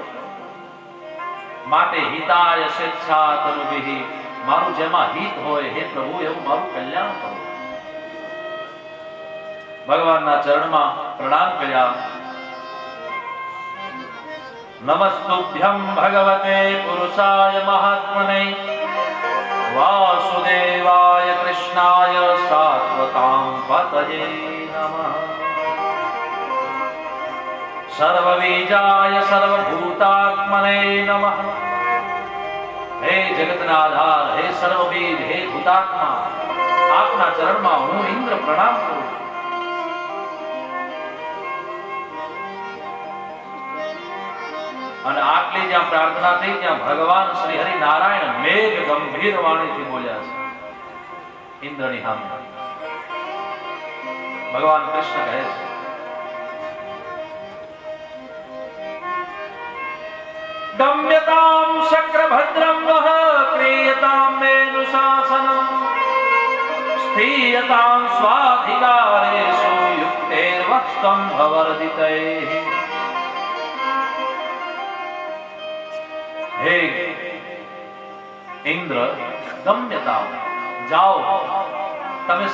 માટે હિતાય સ્વેચ્છા તનુભિઃ, મારું જેમાં હિત હોય હે પ્રભુ એવું મારું કલ્યાણ કરો. ભગવાનના ચરણમાં પ્રણામ કર્યા. નમસ્તુભ્યં ભગવતે પુરુષાય મહાત્મને વાસુદેવાય કૃષ્ણાય સાત્વતાં પતયે નમઃ. સર્વબીજાય સર્વભૂતાત્મને નમઃ. હે જગતના આધાર, હે સર્વબીજ, હે ભૂતાત્મા, આપના ચરણમાં હું ઇન્દ્ર પ્રણામ કરું. અને આટલી જ્યાં પ્રાર્થના થઈ ત્યાં ભગવાન શ્રી હરિ નારાયણ મેઘ ગંભીર વાણીથી બોલ્યા છે ઇન્દ્રની સામે. ભગવાન કૃષ્ણ કહે છે, ગમ્યતામ શક્રભદ્રમ વહ ક્રિયતામ મેનુશાસનમ સ્થિયતામ સ્વાધિકારેષુ યુક્તૈર્વક્તમ ભવર્ધિતૈઃ. હે ઇન્દ્ર, ગમ્યતા, જાઓ. તમે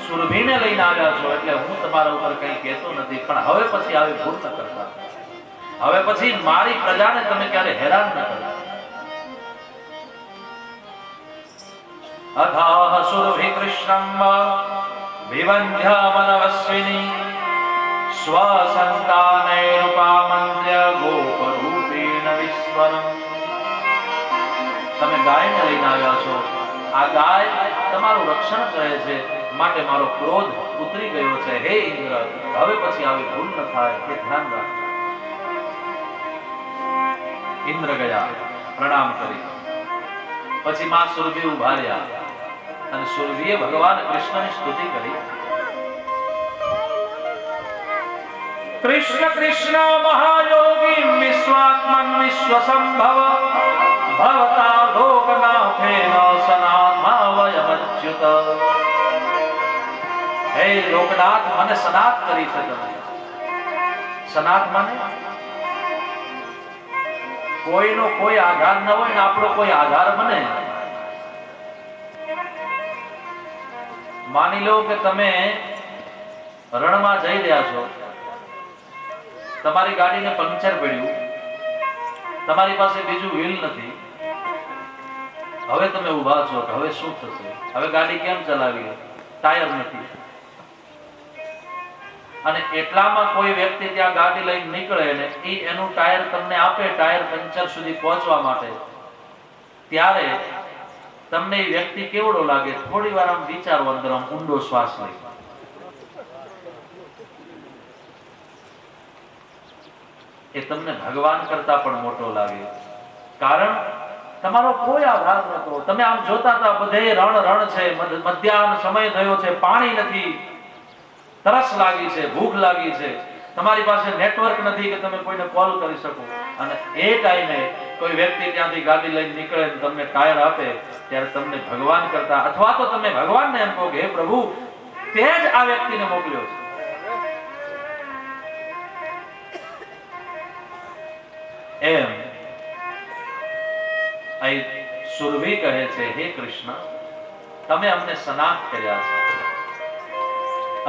સુરભીને લઈને આવ્યા છો એટલે હું તમારા ઉપર કંઈ કહેતો નથી, પણ હવે પછી આવી ભૂલ ન કરતા. હવે પછી મારી પ્રજાને તમે ક્યારે હેરાન ન કરતા. અથાહ સુરભી કૃષ્ણમ વિવંધ્ય મનવસ્વિની સ્વસંતાનૈરુપામન્ત્ર્ય ગોપરૂપેણ વિશ્વરમ. તમે ગાયને લઈને આવ્યા છો. આ ગાય તમારું રક્ષણ કરે છે, માટે મારો ક્રોધ ઉતરી ગયો છે. હે ઇન્દ્ર, હવે પછી આવી ભૂલ ન થાય એ ધ્યાન રાખજો. ઇન્દ્ર ગયા, પ્રણામ કરી. પછી માં સુરભી ઉભા રહ્યા અને સુરભીએ ભગવાન કૃષ્ણની સ્તુતિ કરી. કૃષ્ણ કૃષ્ણ મહાયોગી વિશ્વાત્મન વિશ્વસંભવ ભવતા લોકનાથેન સનાથાવયમચ્યુત. હે લોકનાથ, મને સનાથ કરી છે તમે. સનાથ મને કોઈનો કોઈ આધાર ન હોય ને આપણો કોઈ આધાર બને. માની લો કે તમે રણમાં જઈ રહ્યા છો, તમારી ગાડીને પંક્ચર પડ્યું, તમારી પાસે બીજું વ્હીલ નથી. હવે તમે ઊભા છો કે હવે શું થશે, હવે ગાડી કેમ ચલાવી, ટાયર નથી. અને એટલામાં કોઈ વ્યક્તિ ત્યાં ગાડી લઈને નીકળે ને એનું ટાયર તમને આપે ટાયર પંચર સુધી પહોંચવા માટે, ત્યારે તમને એ વ્યક્તિ કેવડો લાગે? થોડી વાર આમ વિચારો, અંદર આમ ઊંડો શ્વાસ લઈ. એ તમને ભગવાન કરતા પણ મોટો લાગે. કારણ તમારો કોઈ આધાર નતો. તમે આમ જોતા હતા બધે રણ રણ છે, મધ્યાહન સમય થયો છે, પાણી નથી, તરસ લાગી છે, ભૂખ લાગી છે, તમારી પાસે નેટવર્ક નથી કે તમે કોઈને કોલ કરી શકો. અને એ ટાઈમે કોઈ વ્યક્તિ ત્યાંથી ગાડી લઈને નીકળે ને તમને ટાયર આપે, ત્યારે તમને ભગવાન કરતા, અથવા તો તમે ભગવાનને એમ કહો કે હે પ્રભુ, તે જ આ વ્યક્તિને મોકલ્યો છે. એમ અહીં સુરભી કહે છે, હે કૃષ્ણ, તમે અમને સનાથ કર્યા છે.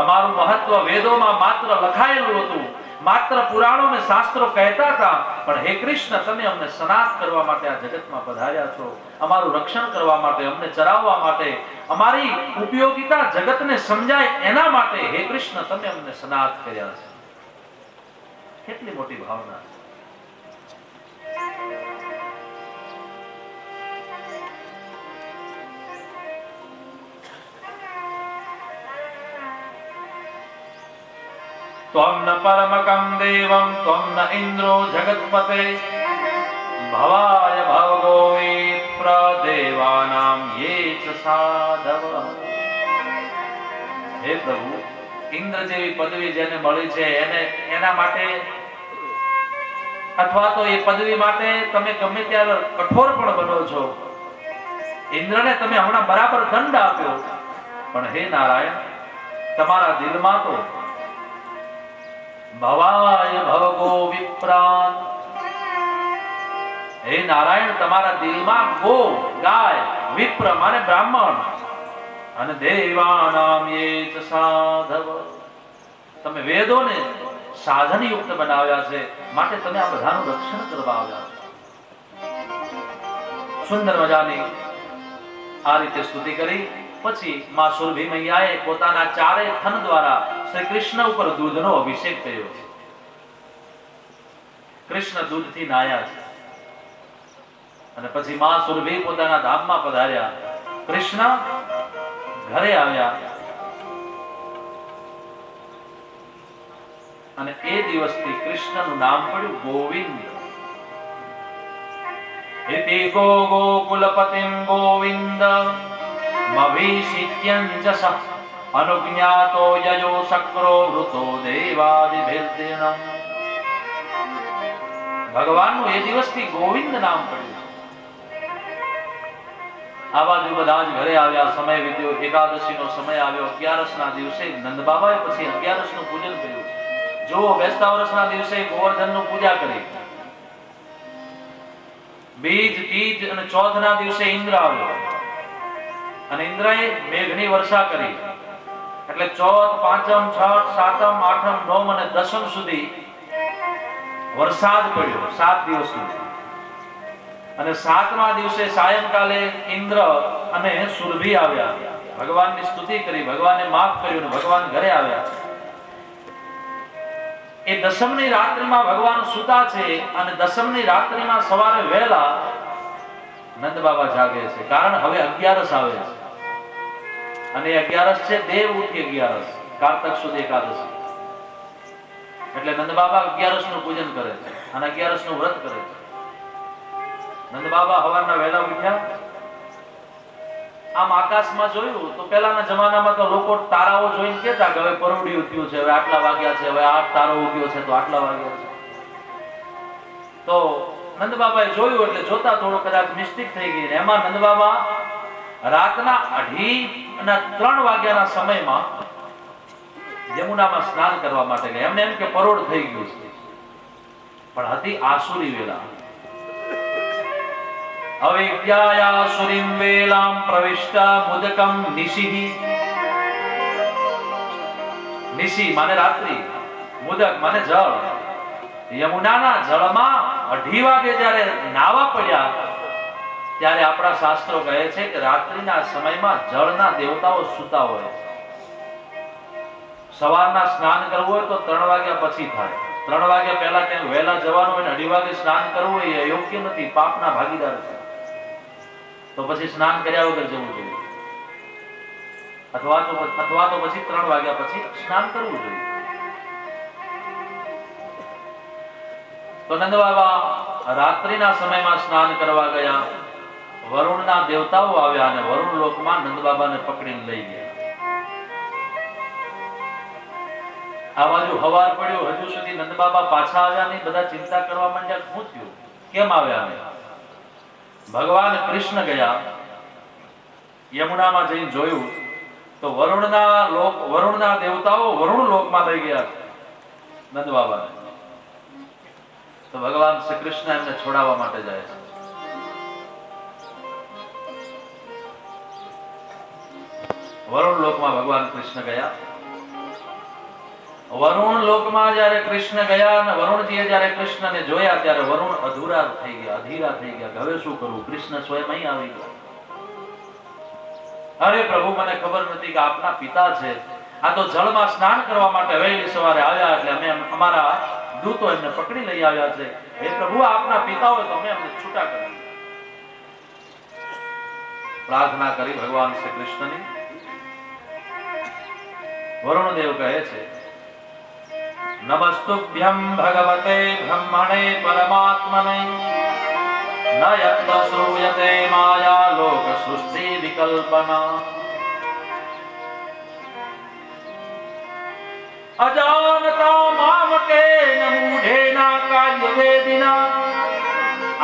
અમારું મહત્વ વેદોમાં માત્ર લખાયેલું હતું, માત્ર પુરાણો ને શાસ્ત્રો કહેતા હતા, પણ હે કૃષ્ણ, તમે અમને સનાથ કરવા માટે આ જગતમાં પધાર્યા છો. અમારું રક્ષણ કરવા માટે, અમને ચરાવવા માટે, અમારી ઉપયોગિતા જગતને સમજાય એના માટે હે કૃષ્ણ તમે અમને સનાથ કર્યા છે. કેટલી મોટી ભાવના. त्वं न परमकं देवं त्वं न इन्द्रो जगत्पते भवाय भवगो विप्र देवानां ये च साधवः. हे प्रभु, ઇન્દ્ર જેવી પદવી જેને મળી છે એને એના માટે અથવા તો એ પદવી માટે તમે ગમે ત્યારે કઠોર પણ બનો છો. ઇન્દ્રને તમે હમણાં બરાબર દંડ આપ્યો, પણ હે નારાયણ, તમારા દિલમાં તો ભવાય ભવગો વિપ્રાન. હે નારાયણ, તમારા દિલમાં ગો ગાય, વિપ્ર માને બ્રાહ્મણ, અને દેવાનામ યે ચ સાધવ, તમે વેદોને સાધન યુક્ત બનાવ્યા છે, માટે તમે આ બધાનું રક્ષણ કરવા આવ્યા છો. સુંદર મજાની આ રીતે સ્તુતિ કરી પછી માં સુરભી મૈયાએ પોતાના ચારે થન દ્વારા શ્રી કૃષ્ણ ઉપર દૂધનો અભિષેક કર્યો. કૃષ્ણ દૂધથી નાયા છે અને પછી માં સુરભી પોતાના ધામમાં પધાર્યા. કૃષ્ણ ઘરે આવ્યા અને એ દિવસથી કૃષ્ણનું નામ પડ્યું ગોવિંદ. ઇતિ ગો ગોકુલપતિમ ગોવિંદ મવીશિત્યંજસ અનુજ્ઞાતો યયો શક્રો વૃતો દેવાદિભિર્દિનમ. ભગવાનનું એ દિવસથી ગોવિંદ નામ પડ્યું. આ બાજુ બધા જ ઘરે આવ્યા. સમય વીત્યો, એકાદશીનો સમય આવ્યો. 11 ના દિવસે નંદ બાબાએ પછી 11 નું પૂજન કર્યું. જો બેસતા વર્ષના દિવસે ગોવર્ધનનું પૂજા કરી. બીજ, તીજ અને ચોથ ના દિવસે ઇન્દ્ર આવ્યો અને ઇન્દ્રએ મેઘની વર્ષા કરી. એટલે ચોથ, પાંચમ, છઠ, સાતમ, આઠમ, નવમ અને દસમ સુધી વરસાદ પડ્યો 7 દિવસ સુધી. અને 7મા દિવસે સાયંકાલે ઇન્દ્ર અને સુરભી આવ્યા, ભગવાનની સ્તુતિ કરી, ભગવાનને માફ કર્યું અને ભગવાન ઘરે આવ્યા. એ દસમની રાત્રિમાં ભગવાન સુતા છે અને દસમની રાત્રિમાં સવારે વહેલા નંદ બાબા જાગે છે. કારણ હવે 11 આવે છે અને 11 છે દેવ ઉઠી 11, કારતક સુદ એકાદશી. એટલે નંદ બાબા 11 નું પૂજન કરે છે અને 11 નું વ્રત કરે છે. નંદ બાબા હવારના વહેલા ઉઠ્યા. આમ આકાશમાં જોયું તો પહેલાના જમાનામાં તો લોકો તારાઓ જોઈને કહેતા કે હવે પરોડિયું થયું છે, હવે આટલા વાગ્યા છે, હવે 8 તારો ઉગ્યો છે તો આટલા વાગ્યા છે. તો નંદ બાબાએ જોયું એટલે જોતા થોડો કદાચ મિસ્ટેક થઈ ગઈ. એમાં નંદ બાબા રાતના 2:30 અને 3 વાગ્યાના સમયમાં યમુનામાં સ્નાન કરવા માટે ગયા. એમને એમ કે પરોઢ થઈ ગયું છે, પણ હતી આસુરી વેલા. અવિદ્યાયા સુરીમ વેલામ પ્રવિષ્ટા મુદકમ નિશિહિ. નિશિ માને રાત્રિ, મુદક માને જળ. યમુનાના જળમાં 2:30 વાગે જ્યારે નાવા પડ્યા ત્યારે આપણા શાસ્ત્રો કહે છે કે રાત્રિના સમયમાં જળના દેવતાઓ સૂતા હોય. સવારના સ્નાન કરવું હોય તો 3 વાગ્યા પછી થાય. 3 વાગ્યા પહેલા ક્યાંક વહેલા જવાનું હોય ને 2:30 વાગે સ્નાન કરવું હોય એ યોગ્ય નથી, પાપના ભાગીદાર છે. તો પછી સ્નાન કર્યા વગર જવું જોઈએ, અથવા તો પછી 3 વાગ્યા પછી સ્નાન કરવું જોઈએ. તો નંદ બાબા રાત્રિના સમયમાં સ્નાન કરવા ગયા. વરુણના દેવતાઓ આવ્યા અને વરુણ લોકમાં નંદ બાબાને પકડીને લઈ ગયા. આ બાજુ હવાર પડ્યો, હજુ સુધી નંદ બાબા પાછા આવ્યા નહીં. બધા ચિંતા કરવા માંડ્યા, શું થયું, કેમ આવ્યા નહીં? ભગવાન કૃષ્ણ ગયા, યમુનામાં જઈને જોયું તો વરુણના દેવતાઓ વરુણ લોકમાં લઈ ગયા નંદ બાબાને. તો ભગવાન શ્રી કૃષ્ણ એમને છોડાવવા માટે જાય છે. વરુણ લોકમાં ભગવાન કૃષ્ણ ગયા. વરુણ લોકમાં જ્યારે કૃષ્ણ ગયા અને વરુણજીએ જ્યારે કૃષ્ણને જોયા ત્યારે વરુણ અધીરા થઈ ગયા. હવે શું કરવું? કૃષ્ણ સ્વયં અહીં આવી ગયા. અરે પ્રભુ, મને ખબર નથી કે આપના પિતા છે. આ તો જળમાં સ્નાન કરવા માટે વહેલી સવારે આવ્યા એટલે અમે અમારા દૂતો એમને પકડી લઈ આવ્યા છે. હે પ્રભુ, આપના પિતા હોય તો અમે અમને છૂટા કરી. પ્રાર્થના કરી ભગવાન શ્રી કૃષ્ણની. વરુણદેવ કહે છે, નમસ્તુભ્યં ભગવતે બ્રહ્મણે પરમાત્મને ન યત્ર શ્રૂયતે માયા લોક સૃષ્ટિ વિકલ્પના. અજાનતા મામકેન મૂઢેના કાર્યવેદિના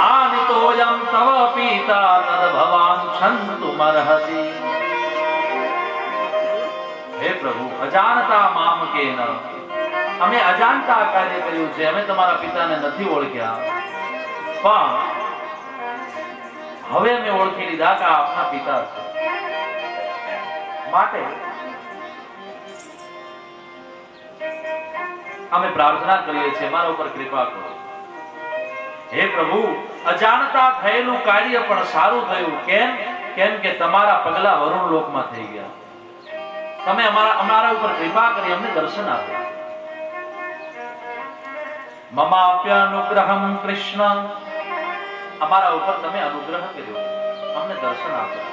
આનિતોયં તવ પિતા તદ્ભવાન છંતુમર્હતિ. હે પ્રભુ, અજાનતા મામકેન, અમે અજાણતા આ કાર્ય કર્યું છે. અમે તમારા પિતાને નથી ઓળખ્યા, પણ હવે અમે ઓળખી લીધા કે આપના પિતા છે. માટે અમે પ્રાર્થના કરીએ છીએ, મારા ઉપર કૃપા કરો. હે પ્રભુ, અજાણતા થયેલું કાર્ય પણ સારું થયું. કેમ કે તમારા પગલા વરુણ લોકમાં થઈ ગયા. તમે અમારા ઉપર કૃપા કરી અમને દર્શન આપ્યા. મમાપ્યનુગ્રહમ કૃષ્ણ, અમારા ઉપર તમે અનુગ્રહ કર્યો, અમને દર્શન આપ્યા.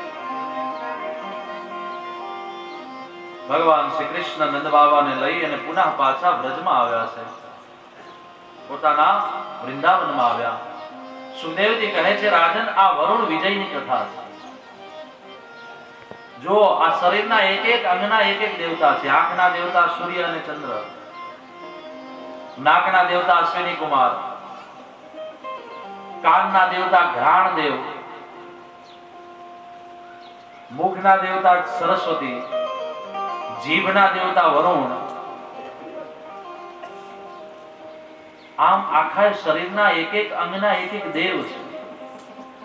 ભગવાન શ્રી કૃષ્ણ નંદ બાબાને લઈ અને પુનઃ પાછા વ્રજમાં આવ્યા છે, પોતાના વૃંદાવનમાં આવ્યા. સુખદેવજી કહે છે, રાજન, આ વરુણ વિજયની કથા છે. જો આ શરીરના એક એક અંગના એક એક દેવતા છે. આંખના દેવતા સૂર્ય અને ચંદ્ર, નાકના દેવતા અશ્વિની કુમાર, કાનના દેવતા ઘ્રાણ દેવ, મુખના દેવતા સરસ્વતી, જીભના દેવતા વરુણ. આમ આખા શરીરના એક એક અંગના એક એક દેવ છે.